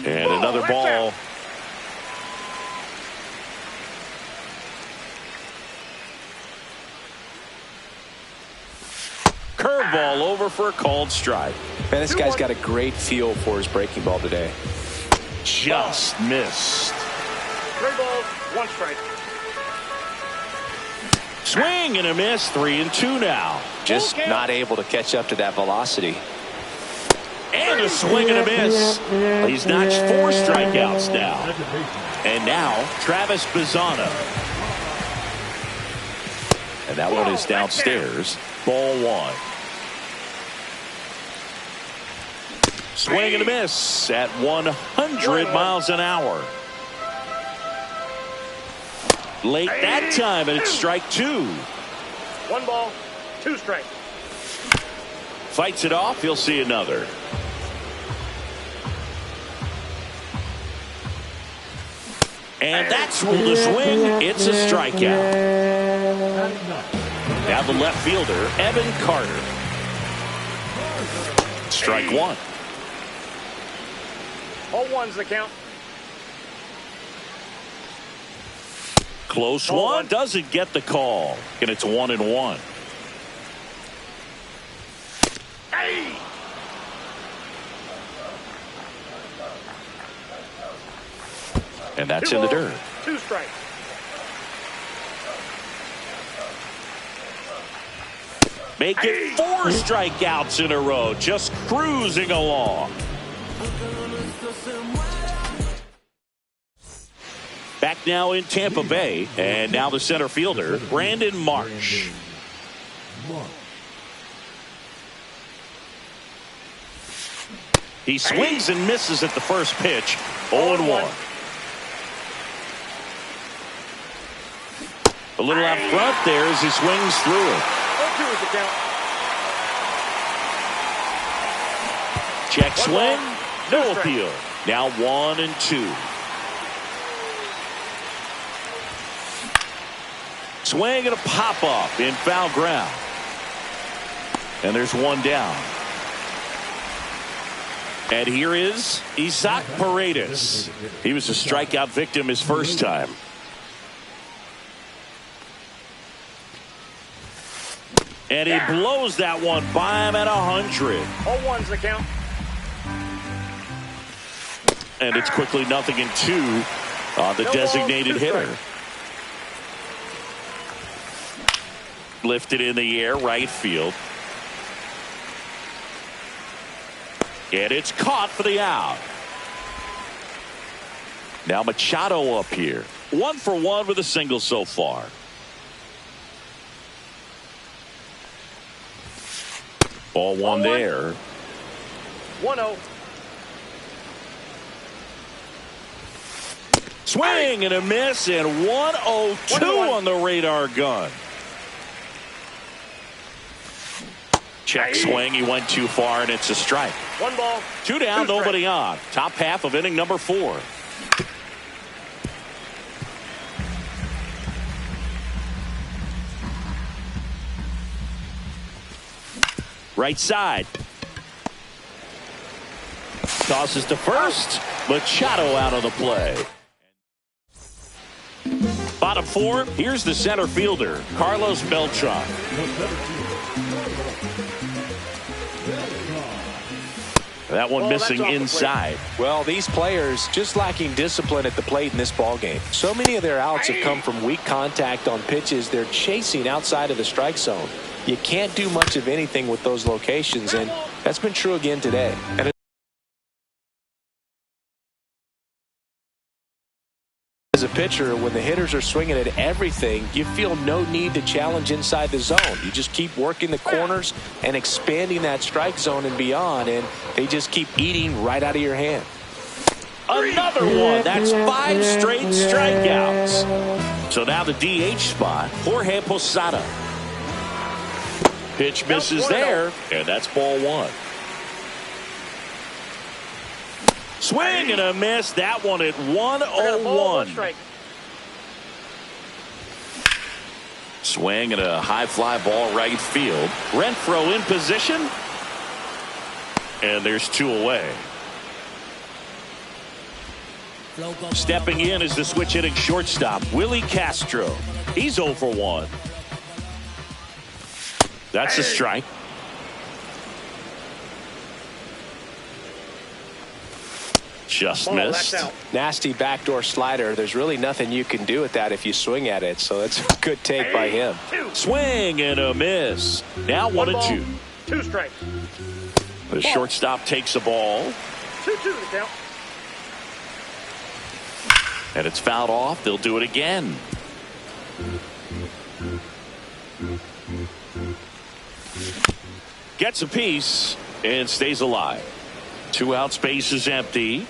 And another ball. Curveball over for a called strike. Man, this guy's got a great feel for his breaking ball today. Just missed. 3 balls, 1 strike. Swing and a miss. 3-2 now. Just not able to catch up to that velocity. And a swing and a miss. He's notched 4 strikeouts now. And now Travis Bazzana. And that one is downstairs. Ball 1. Swing and a miss at 100 miles an hour. Late that time, and it's strike 2. 1 ball, 2 strikes. Fights it off. He'll see another. And that's ruled a swing. It's a strikeout. Now the left fielder, Evan Carter. Strike 1. All 1's the count. Close one. Doesn't get the call. And it's 1-1. Hey! And that's in the dirt. 2 strikes. Making 4 strikeouts in a row. Just cruising along. Back now in Tampa Bay. And now the center fielder, Brandon Marsh. He swings and misses at the first pitch. 0-1. A little out front there as he swings through it. 0-2 is the count. Check swing. No appeal. Now 1-2. Swing and a pop-up in foul ground. And there's 1 down. And here is Isaac Paredes. He was a strikeout victim his first time. And he blows that one by him at 100. All 1's the count. And it's quickly 0-2 on the designated hitter. Lifted in the air, right field. And it's caught for the out. Now Machado up here. 1 for 1 with a single so far. Ball 1 there. 1-0. Swing and a miss, and 1-0-2 on the radar gun. Check swing. He went too far, and it's a strike. 1 ball. 2 down, nobody on. Top half of inning number 4. Right side. Tosses to first. Machado out of the play. Bottom 4. Here's the center fielder, Carlos Beltran. That one missing inside. Well, these players just lacking discipline at the plate in this ball game. So many of their outs have come from weak contact on pitches they're chasing outside of the strike zone. You can't do much of anything with those locations, and that's been true again today. And as a pitcher, when the hitters are swinging at everything, you feel no need to challenge inside the zone. You just keep working the corners and expanding that strike zone and beyond, and they just keep eating right out of your hand. Another one. That's 5 straight strikeouts. So now the DH spot, Jorge Posada. Pitch misses there, and that's ball 1. Swing and a miss. That one at 1-0-1. Swing and a high fly ball right field. Renfroe in position. And there's 2 away. Stepping in is the switch hitting shortstop, Willie Castro. He's 0 for 1. That's a strike. Just missed. Nasty backdoor slider. There's really nothing you can do with that if you swing at it. So that's a good take by him. Swing and a miss. Now 1-2. 2 strikes. The shortstop takes the ball. 2-2 the count. And it's fouled off. They'll do it again. Gets a piece and stays alive. 2 out, space is empty.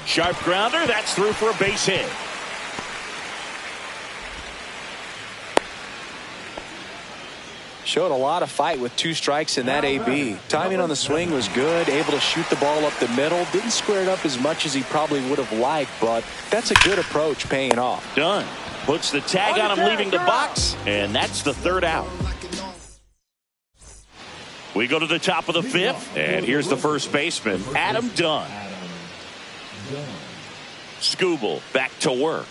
Sharp grounder. That's through for a base hit. Showed a lot of fight with 2 strikes in that AB. Timing on the swing was good. Able to shoot the ball up the middle. Didn't square it up as much as he probably would have liked, but that's a good approach paying off. Done. Puts the tag on him leaving the box, and that's the 3rd out. We go to the top of the 5th, and here's the first baseman, Adam Dunn. Skubal back to work.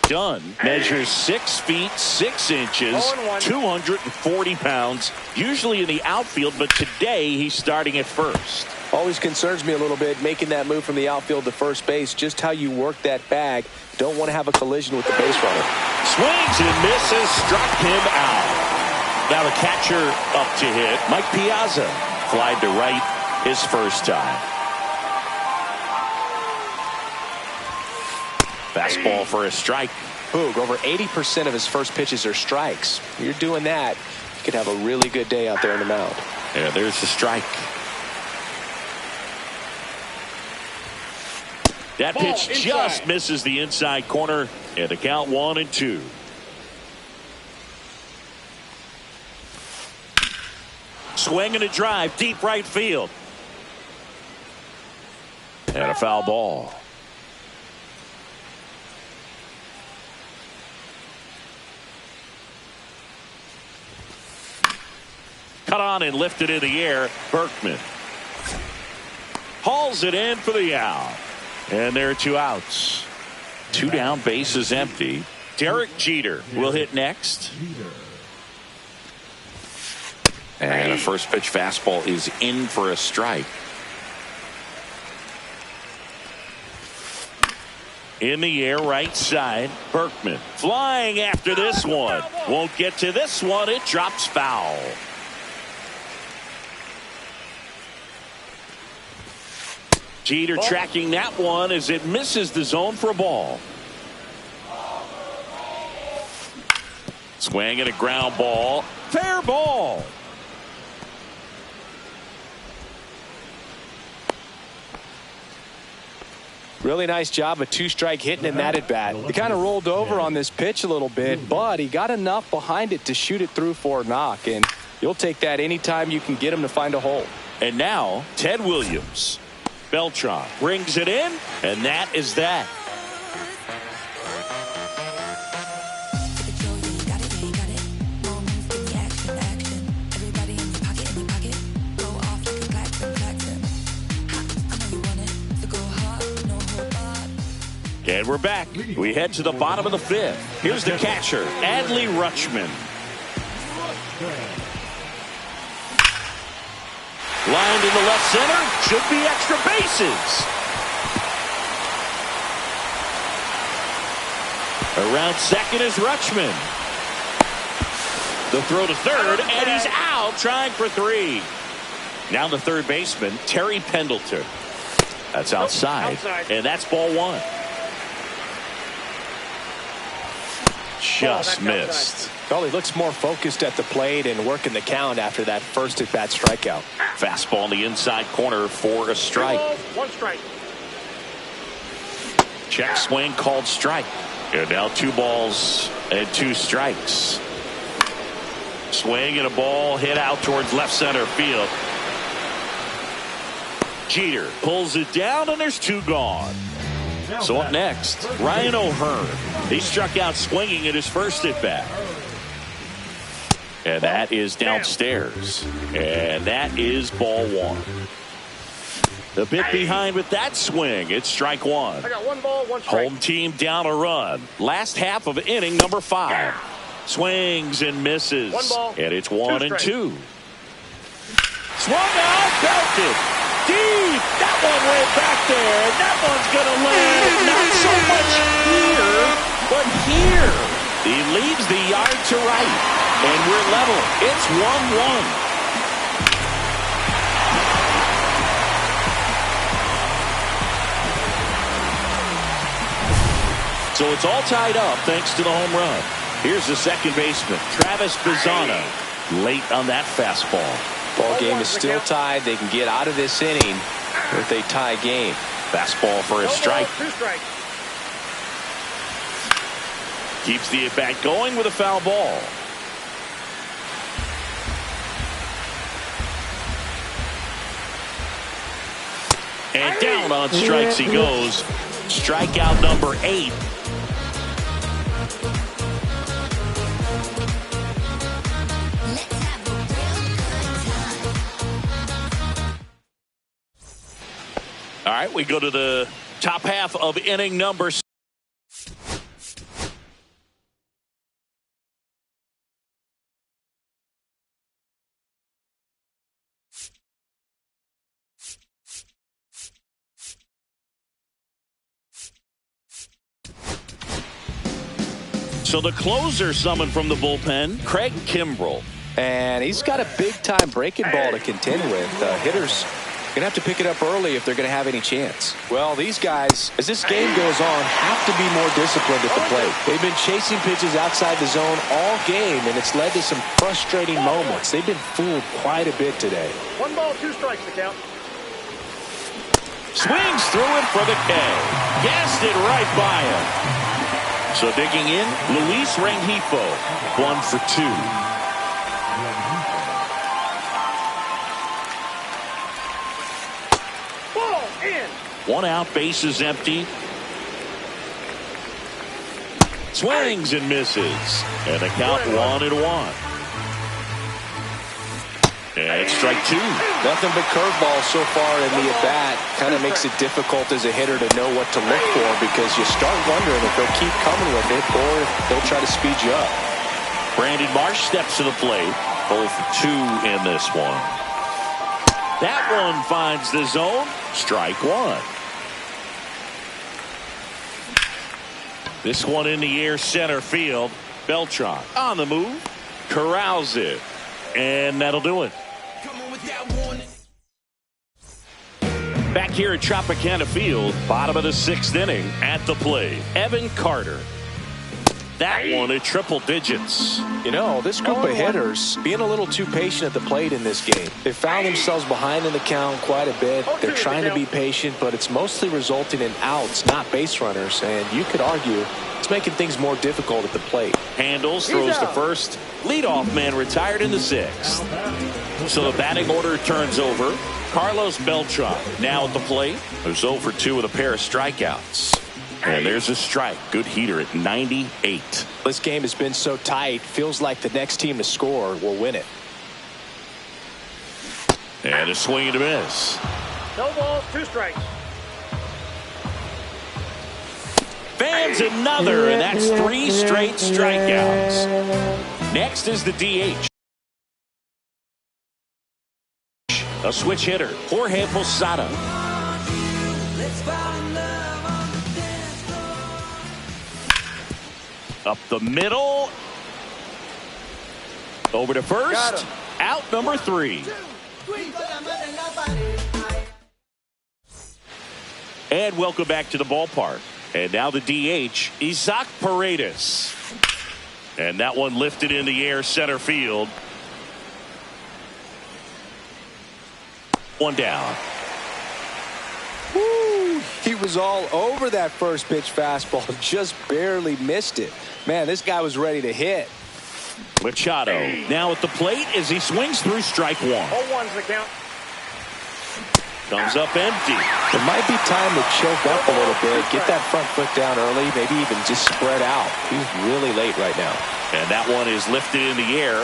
Dunn measures 6 feet 6 inches, 240 pounds, usually in the outfield, but today he's starting at first. Always concerns me a little bit making that move from the outfield to first base. Just how you work that bag. Don't want to have a collision with the base runner. Swings and misses, struck him out. Now the catcher up to hit. Mike Piazza flied to right his first time. Fastball for a strike. Boog, over 80% of his first pitches are strikes. You're doing that, you could have a really good day out there in the mound. Yeah, there's the strike. That pitch just misses the inside corner, and the count 1-2. Swing and a drive, deep right field. And a foul ball. Cut on and lifted in the air. Berkman hauls it in for the out. And there are 2 outs. 2 down, bases empty. Derek Jeter will hit next. And a first pitch fastball is in for a strike. In the air, right side. Berkman flying after this one. Won't get to this one. It drops foul. Jeter tracking that one as it misses the zone for a ball. Swing and a ground ball. Fair ball. Really nice job of 2-strike hitting in that at bat. He kind of rolled over on this pitch a little bit, but he got enough behind it to shoot it through for a knock, and you'll take that anytime you can get him to find a hole. And now Ted Williams. Beltran brings it in, and that is that. And we're back. We head to the bottom of the 5th. Here's the catcher, Adley Rutschman. Lined in the left center. Should be extra bases. Around second is Rutschman. The throw to third, and he's out trying for 3. Now the third baseman, Terry Pendleton. That's outside. And that's ball one. Just missed. Well, he looks more focused at the plate and working the count after that first at-bat strikeout. Fastball in the inside corner for a strike. 2 balls, 1 strike. Check swing called strike. And now 2 balls and 2 strikes. Swing and a ball hit out towards left center field. Jeter pulls it down and there's 2 gone. So up next, Ryan O'Hearn. He struck out swinging at his first at bat. And that is downstairs. And that is ball 1. The bit behind with that swing. It's strike 1. I got 1 ball, 1 strike. Home team down a run. Last half of inning number 5. Swings and misses. 1 ball. And it's 1 and 2. Swung out, belted. Deep. That one way back there. That one's going to land. Not so much here, but here. He leaves the yard to right. And we're level. It's 1-1. So it's all tied up thanks to the home run. Here's the second baseman, Travis Bazzana, late on that fastball. Ball game is still tied. They can get out of this inning with a tie game. Fastball for a strike. 2 strikes. Keeps the at-bat going with a foul ball. And down on strikes he goes. Strikeout number 8. All right, we go to the top half of inning number 6. So the closer summoned from the bullpen, Craig Kimbrell. And he's got a big-time breaking ball to contend with. Hitters going to have to pick it up early if they're going to have any chance. Well, these guys, as this game goes on, have to be more disciplined at the plate. They've been chasing pitches outside the zone all game, and it's led to some frustrating moments. They've been fooled quite a bit today. 1 ball, 2 strikes to count. Swings through it for the K. Guessed it right by him. So digging in, Luis Rengifo, 1 for 2. Ball in. 1 out, bases empty. Swings and misses. And the count 1-1. And it's strike 2. Nothing but curveballs so far in the at-bat. Kind of makes it difficult as a hitter to know what to look for because you start wondering if they'll keep coming with it or if they'll try to speed you up. Brandon Marsh steps to the plate. 0 for 2 in this one. That one finds the zone. Strike 1. This one in the air center field. Beltran on the move. Corrals it. And that'll do it. Back here at Tropicana Field, bottom of the 6th inning at the plate. Evan Carter. That one at triple digits. You know, this group of hitters being a little too patient at the plate in this game. They found themselves behind in the count quite a bit. They're trying to be patient, but it's mostly resulting in outs, not base runners. And you could argue it's making things more difficult at the plate. Handles, throws to first. Leadoff man retired in the 6th. So the batting order turns over. Carlos Beltran now at the plate. Who's 0 for 2 with a pair of strikeouts. And there's a strike. Good heater at 98. This game has been so tight. Feels like the next team to score will win it. And a swing and a miss. No balls, 2 strikes. Fans another, and that's 3 straight strikeouts. Next is the DH. A switch hitter, Jorge Posada. Up the middle. Over to first. Out number 3. And welcome back to the ballpark. And now the DH, Isaac Paredes. And that one lifted in the air center field. One down. Woo, he was all over that first pitch fastball. Just barely missed it. Man, this guy was ready to hit. Machado now at the plate as he swings through strike one. 0-1's the count. Comes up empty. It might be time to choke up a little bit. Get that front foot down early. Maybe even just spread out. He's really late right now. And that one is lifted in the air.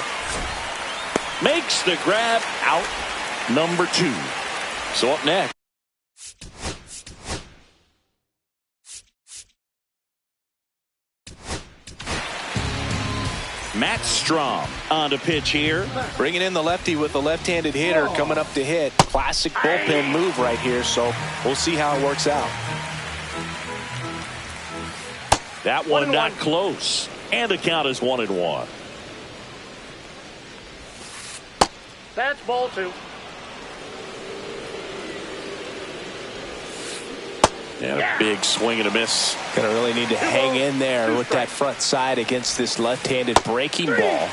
Makes the grab, out number 2. So up next. Matt Strahm on to pitch here. Bringing in the lefty with the left-handed hitter coming up to hit. Classic bullpen move right here, so we'll see how it works out. That one not close. And the count is 1-1. That's ball 2. And a big swing and a miss. Gonna really need to hang in there with that front side against this left-handed breaking ball.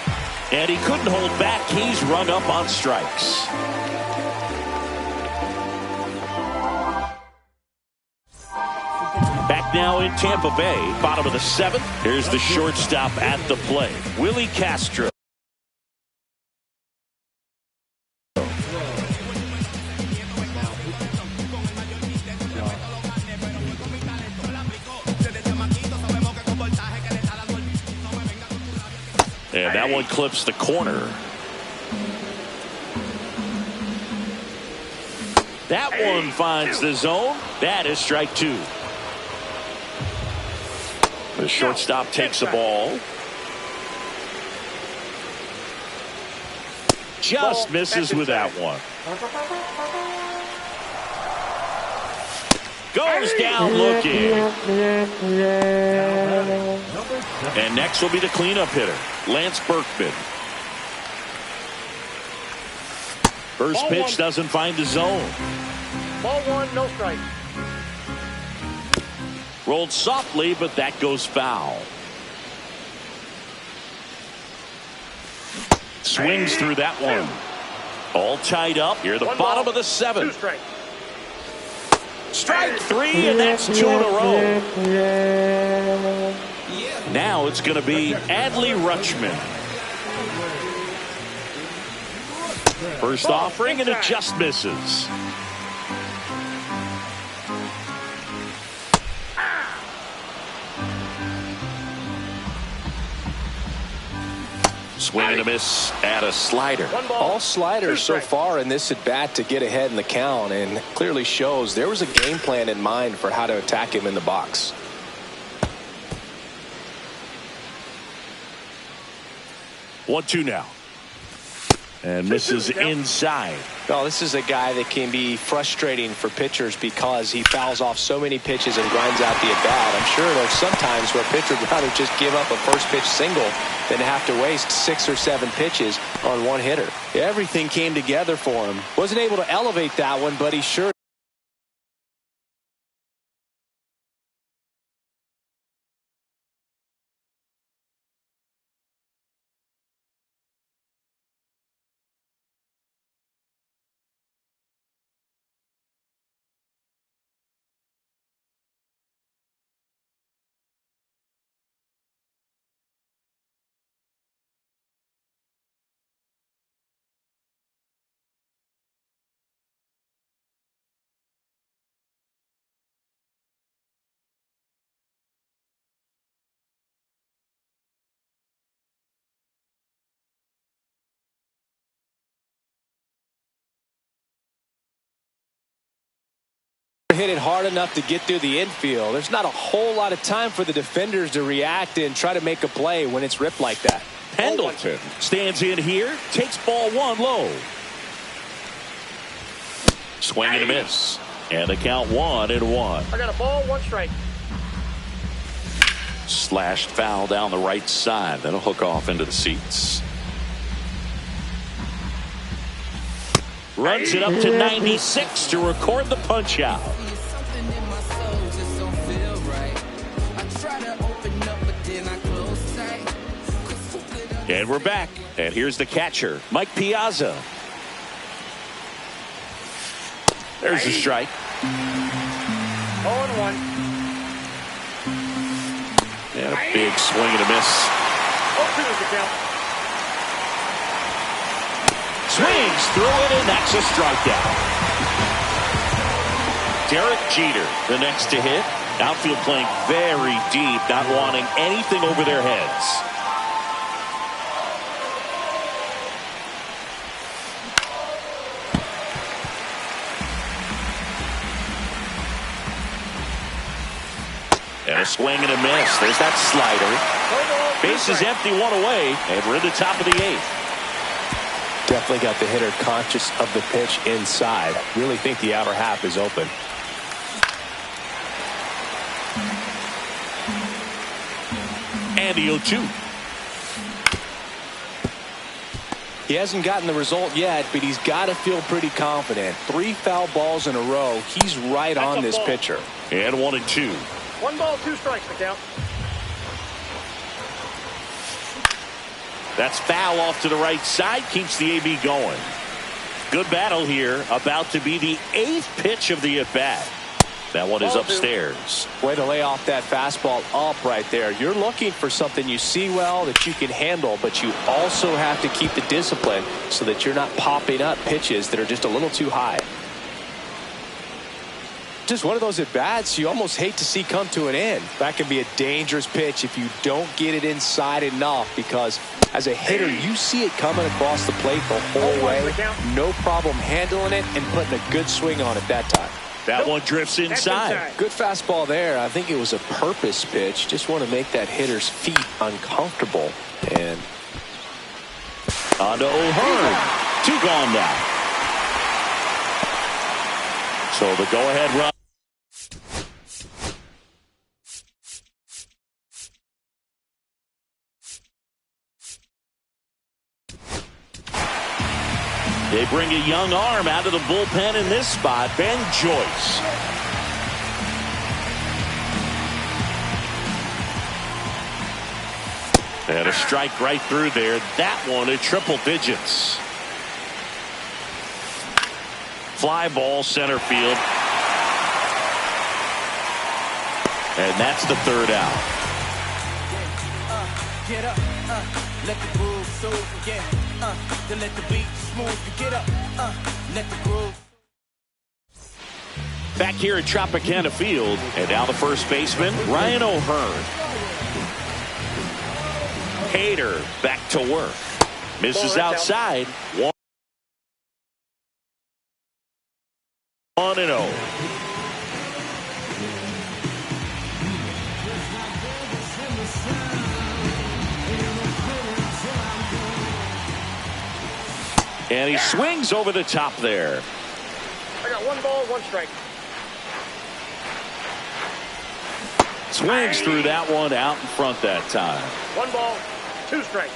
And he couldn't hold back. He's rung up on strikes. Back now in Tampa Bay, bottom of the 7th. Here's the shortstop at the plate, Willie Castro. And that one clips the corner. That one finds the zone. That is strike 2. The shortstop takes the ball. Just misses with that one. Goes down looking. And next will be the cleanup hitter, Lance Berkman. First pitch doesn't find the zone. Ball 1, no strike. Rolled softly, but that goes foul. Swings through that one. All tied up. Here, the bottom of the 7th. 2 strikes. Strike 3, and that's 2 in a row. Now it's going to be Adley Rutschman. First offering, and it just misses. Swing and a miss at a slider. All sliders so far in this at bat to get ahead in the count, and clearly shows there was a game plan in mind for how to attack him in the box. One, 2 now. And misses inside. Well, this is a guy that can be frustrating for pitchers because he fouls off so many pitches and grinds out the at-bat. I'm sure there's some times where a pitcher would rather just give up a first pitch single than have to waste 6 or 7 pitches on one hitter. Everything came together for him. Wasn't able to elevate that one, but he sure hit it hard enough to get through the infield. There's not a whole lot of time for the defenders to react and try to make a play when it's ripped like that. Pendleton stands in here, takes ball 1 low. Swing and a miss. And the count 1-1. I got a ball, 1 strike. Slashed foul down the right side. That'll hook off into the seats. Runs it up to 96 to record the punch out. And we're back. And here's the catcher, Mike Piazza. There's the strike. 0-1. And a big swing and a miss. 0-2 is the count. Swings through it, and that's a strikeout. Derek Jeter, the next to hit. Outfield playing very deep, not wanting anything over their heads. And a swing and a miss. There's that slider. Base is empty, one away, and we're in the top of the 8th. Definitely got the hitter conscious of the pitch inside. Really think the outer half is open. And the 0-2. He hasn't gotten the result yet, but he's got to feel pretty confident. 3 foul balls in a row. He's right on this pitcher. And 1-2. 1 ball, 2 strikes the count. That's foul off to the right side. Keeps the AB going. Good battle here. About to be the 8th pitch of the at-bat. That one is upstairs. Way to lay off that fastball up right there. You're looking for something you see well that you can handle, but you also have to keep the discipline so that you're not popping up pitches that are just a little too high. Just one of those at-bats you almost hate to see come to an end. That can be a dangerous pitch if you don't get it inside enough, because as a hitter you see it coming across the plate the whole way. No problem handling it and putting a good swing on it that time. That one drifts inside. Good fastball there. I think it was a purpose pitch. Just want to make that hitter's feet uncomfortable. And on to O'Hearn. 2 gone now. So the go-ahead run. They bring a young arm out of the bullpen in this spot, Ben Joyce. And a strike right through there. That one at triple digits. Fly ball center field. And that's the 3rd out. Get up, let the groove soothe again. Then let the beat smooth. Get up, let the groove. Back here at Tropicana Field, and now the first baseman, Ryan O'Hearn. Hader back to work. Misses outside. 1-0. And he swings over the top there. I got 1 ball, 1 strike. Swings through that one out in front that time. 1 ball, 2 strikes.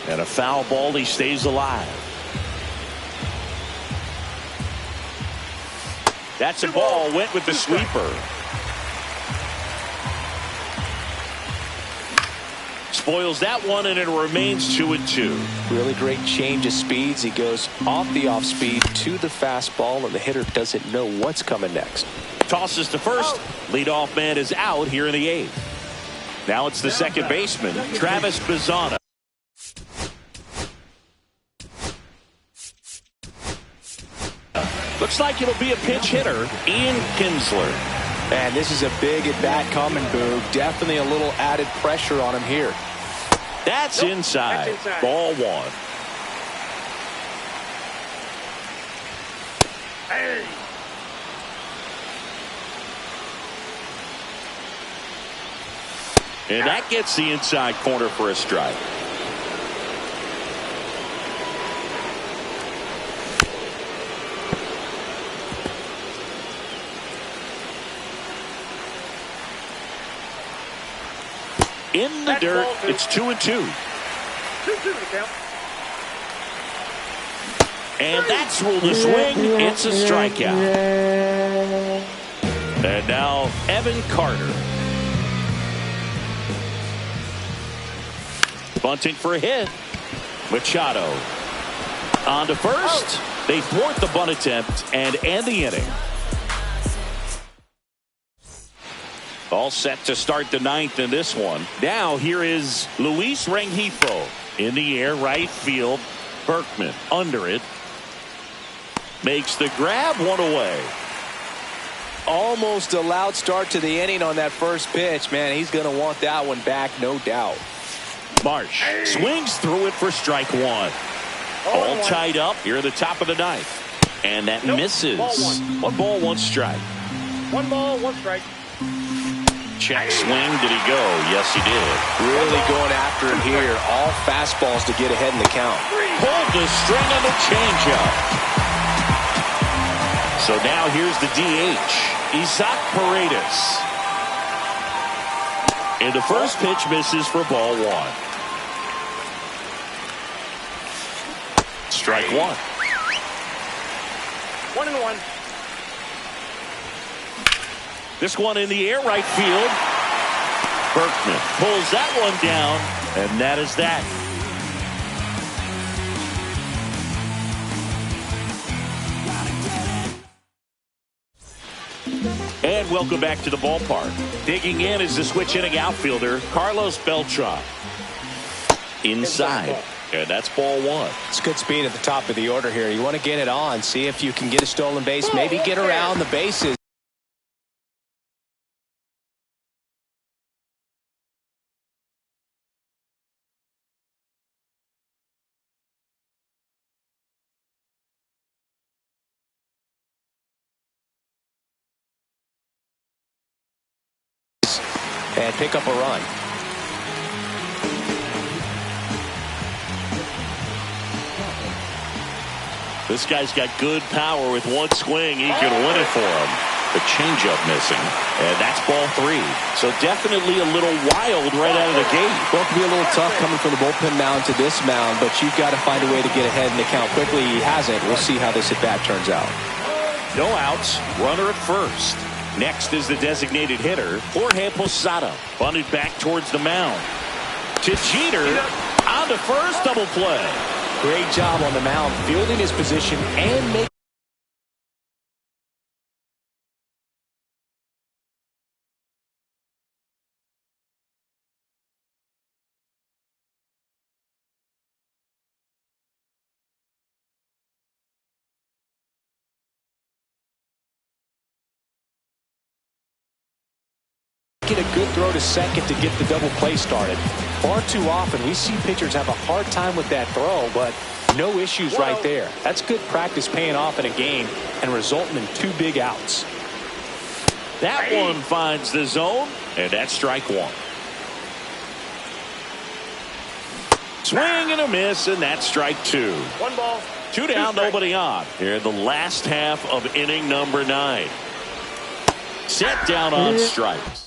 And a foul ball, he stays alive. That's a ball, went with the sweeper. Spoils that one, and it remains 2-2. Really great change of speeds. He goes off the off speed to the fastball, and the hitter doesn't know what's coming next. Tosses to first. Leadoff man is out here in the 8th. Now it's the second baseman, Travis Bazzana. Looks like it'll be a pinch hitter, Ian Kinsler. And this is a big at-bat coming, Boog. Definitely a little added pressure on him here. That's inside. Ball 1. Hey. And that gets the inside corner for a strike. In the dirt, it's 2-2. 2-2 to count. And that's ruled a swing. It's a strikeout. And now Evan Carter. Bunting for a hit. Machado on to first. They thwart the bunt attempt and end the inning. All set to start the ninth in this one. Now here is Luis Rengifo in the air, right field. Berkman under it. Makes the grab, one away. Almost a loud start to the inning on that first pitch. Man, he's going to want that one back, no doubt. Marsh swings through it for strike one. All tied up here at the top of the ninth. And that misses. One ball, one strike. 1 ball, 1 strike. Check swing. Did he go? Yes, he did. Really going after him here. All fastballs to get ahead in the count. Pulled the string on the changeup. So now here's the DH, Isaac Paredes. And the first pitch misses for ball one. Strike one. 1-1. This one in the air, right field. Berkman pulls that one down, and that is that. And welcome back to the ballpark. Digging in is the switch inning outfielder, Carlos Beltran. Inside. And that's ball one. It's good speed at the top of the order here. You want to get it on, see if you can get a stolen base, maybe get around the bases. And pick up a run. This guy's got good power. With one swing, he can win it for him. The changeup missing, and that's ball three. So definitely a little wild right out of the gate. Well, it can be a little tough coming from the bullpen mound to this mound, but you've got to find a way to get ahead in the count quickly. He hasn't. We'll see how this at bat turns out. No outs, runner at first. Next is the designated hitter, Jorge Posada. Bunted back towards the mound. To Jeter, on to first, double play. Great job on the mound, fielding his position and making. A good throw to second to get the double play started. Far too often we see pitchers have a hard time with that throw, but no issues right there. That's good practice paying off in a game and resulting in 2 big outs. That one finds the zone, and that's strike one. Swing and a miss, and that's strike two. 1 ball. 2 down, nobody on. Here in the last half of inning number 9. Set down on strikes.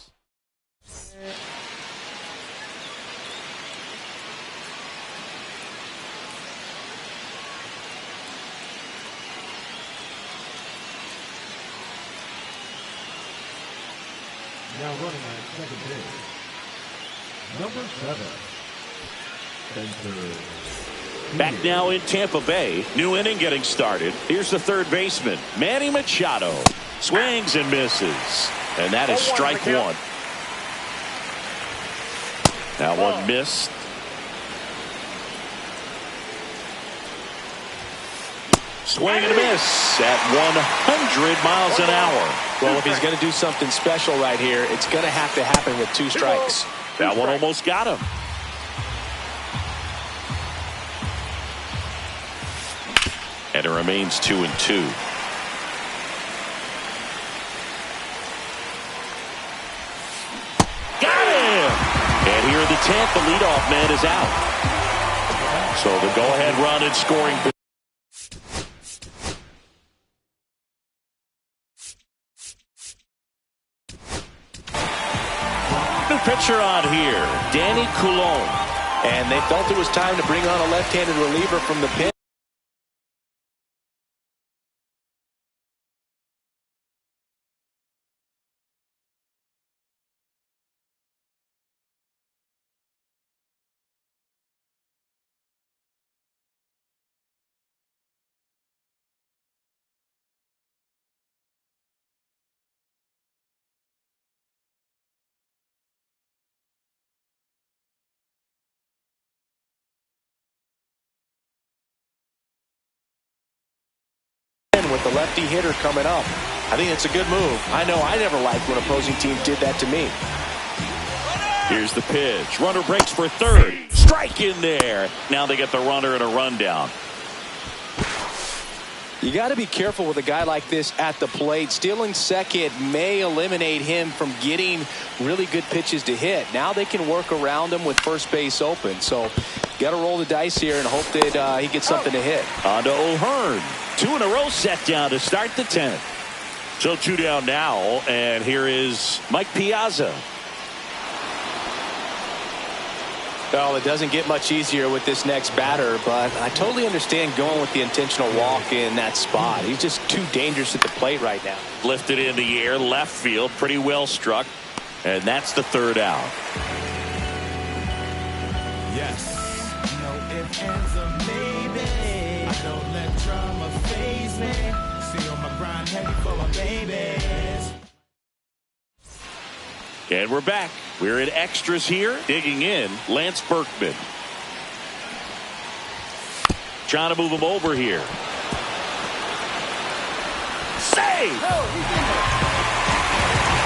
Now running at second base, number 7, Spencer. Back now in Tampa Bay. New inning getting started. Here's the third baseman, Manny Machado. Swings and misses. And that is strike one. Now one missed. Swing and a miss at 100 miles an hour. Well, if he's going to do something special right here, it's going to have to happen with 2 strikes. That one almost got him. And it remains 2-2. Got him! And here in the 10th, the leadoff man is out. So the go-ahead run and scoring. New pitcher on here, Danny Coulombe. And they felt it was time to bring on a left-handed reliever from the pen. with the lefty hitter coming up. I think it's a good move. I know I never liked when opposing teams did that to me. Here's the pitch. Runner breaks for third. Strike in there. Now they get the runner and a rundown. You got to be careful with a guy like this at the plate. Stealing second may eliminate him from getting really good pitches to hit. Now they can work around him with first base open. So got to roll the dice here and hope that he gets something to hit. On to O'Hearn. 2 in a row set down to start the 10th. So 2 down now, and here is Mike Piazza. Well, it doesn't get much easier with this next batter, but I totally understand going with the intentional walk in that spot. He's just too dangerous at the plate right now. Lifted in the air, left field, pretty well struck, and that's the 3rd out. Yes. No ifs, ands, or maybe. I don't let drama faze me. See on my grind heavy for my babies. And we're back. We're in extras here. Digging in, Lance Berkman. Trying to move him over here. Save!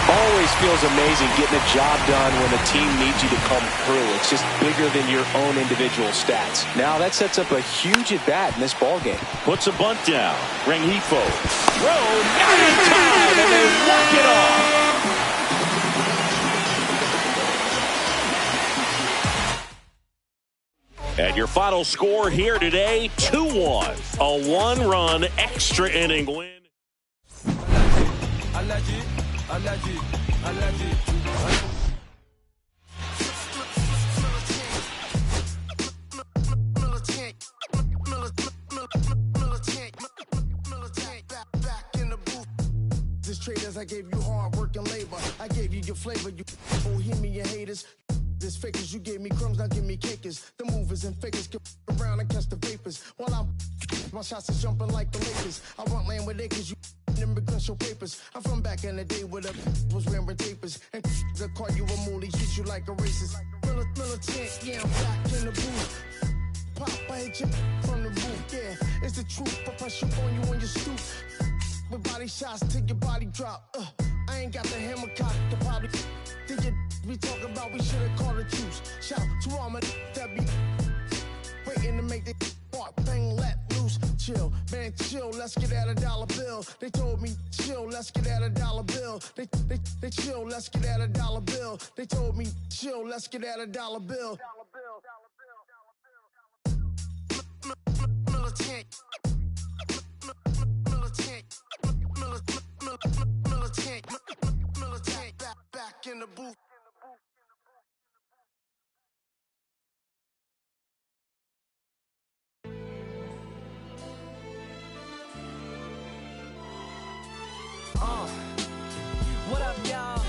Always feels amazing getting a job done when a team needs you to come through. It's just bigger than your own individual stats. Now that sets up a huge at bat in this ballgame. Puts a bunt down. Rengifo. Throw, not in time, and they walk it off. And your final score here today, 2-1. A 1-run extra inning win. Traders, I gave you hard work and labor. I gave you your flavor, you bohemian haters. This fakers, you gave me crumbs, now give me cakers. The movers and fakers get around and catch the vapors. While I'm my shots is jumping like the Lakers. I want land with acres, you immigrants show papers. I'm from back in the day where the was wearing tapers. And the call you a moolie, treat you like a racist. Militant, yeah, I'm back in the booth. Pop, I hit you from the roof, yeah. It's the truth, I press you on you on your stoop. With body shots till your body drop. I ain't got the hammer cock to probably think it we talk about. We should've called a truce. Shout to all my that be waiting to make the part bang let loose. Chill, man, chill. Let's get at $1 bill. They told me chill. Let's get at $1 bill. They chill. Let's get at $1 bill. They told me chill. Let's get at $1 bill. Militant. Militant, back in the booth. What up, y'all?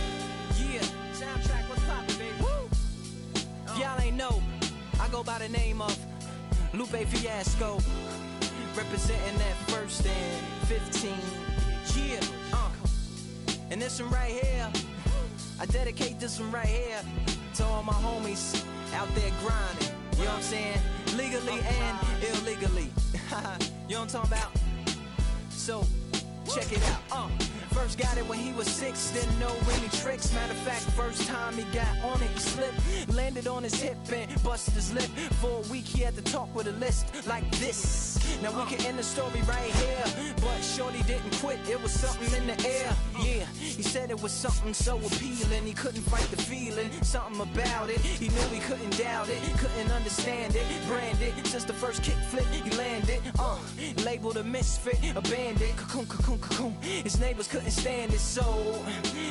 Yeah, soundtrack, what's poppin', baby? Woo! Y'all ain't know, I go by the name of Lupe Fiasco, representing that 1st and 15. Yeah, and this one right here, I dedicate this one right here to all my homies out there grinding. You know what I'm saying? Legally and illegally. You know what I'm talking about? So, check it out. First got it when he was 6, didn't know any tricks. Matter of fact, first time he got on it, he slipped, landed on his hip and busted his lip. For a week he had to talk with a list like this. Now we can end the story right here, but shorty didn't quit, it was something in the air. Yeah, he said it was something so appealing, he couldn't fight the feeling, something about it. He knew he couldn't doubt it, couldn't understand it, branded since the first kick flip he landed. Labeled a misfit, a bandit, cocoon, cocoon, cocoon. His neighbors couldn't stand it, so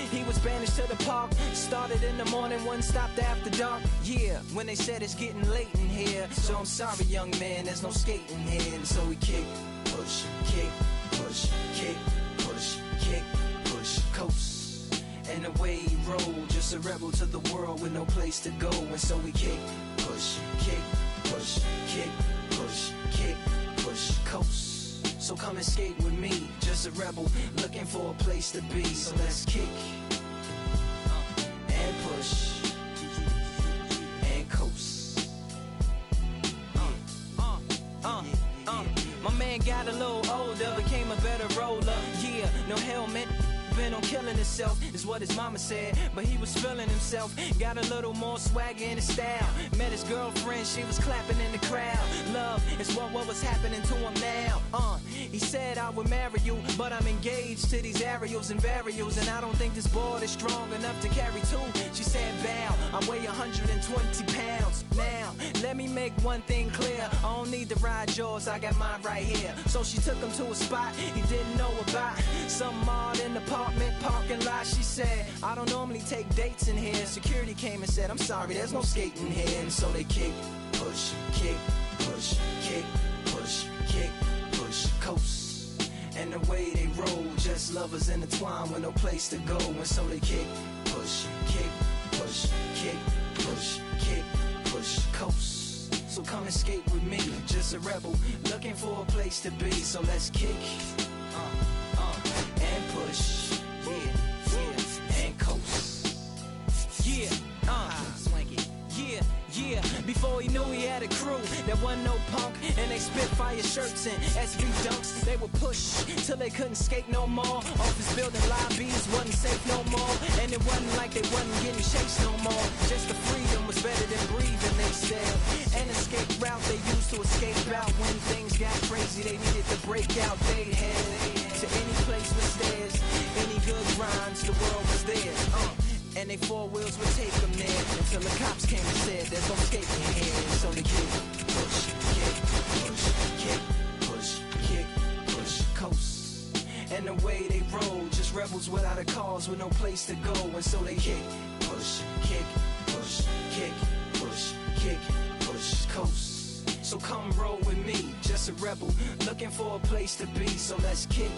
he was banished to the park. Started in the morning, one stopped after dark. Yeah, when they said it's getting late in here, so I'm sorry, young man, there's no skating here. And so we kick, push, kick, push, kick, push, kick, push, coast. And away he rolled, just a rebel to the world with no place to go. And so we kick, push, kick, push, kick, push, kick, push, coast. So come and skate with me, just a rebel looking for a place to be. So let's kick and push and coast. My man man got a little older, became a better roller. Yeah, no helmet. Been on killing himself, is what his mama said. But he was feeling himself, got a little more swagger in his style. Met his girlfriend, she was clapping in the crowd. Love is what was happening to him now. He said I would marry you, but I'm engaged to these aerials and varials, and I don't think this board is strong enough to carry two. She said bow, I weigh 120 pounds. Now, let me make one thing clear, I don't need to ride yours, I got mine right here. So she took him to a spot he didn't know about, some odd in the apartment parking lot. She said, I don't normally take dates in here. Security came and said, I'm sorry, there's no skating here. And so they kick, push, kick, push, kick, push, kick, push, coast. And the way they roll, just lovers intertwined with no place to go. And so they kick, push, kick, push, kick, push, kick, push, coast. So come and skate with me, just a rebel, looking for a place to be. So let's kick, and push, yeah, and coast. Yeah, swanky. Yeah, before he knew he had a crew that wasn't no punk, and they spit fire shirts and SV dunks. They would push till they couldn't skate no more. Office building lobbies wasn't safe no more, and it wasn't like they wasn't getting chased no more. Just the freedom was better than breathing, they said. An escape route they used to escape out when things got crazy. They needed to break out. They'd head to any place with stairs, any good grinds, the world was there. And they four wheels would take them there until the cops came and said there's no skating here. And so they kick, push, kick, push, kick, push, kick, push, coast. And the way they roll, just rebels without a cause with no place to go. And so they kick, push, kick, push, kick, push, kick, push, coast. So come roll with me, just a rebel, looking for a place to be. So let's kick.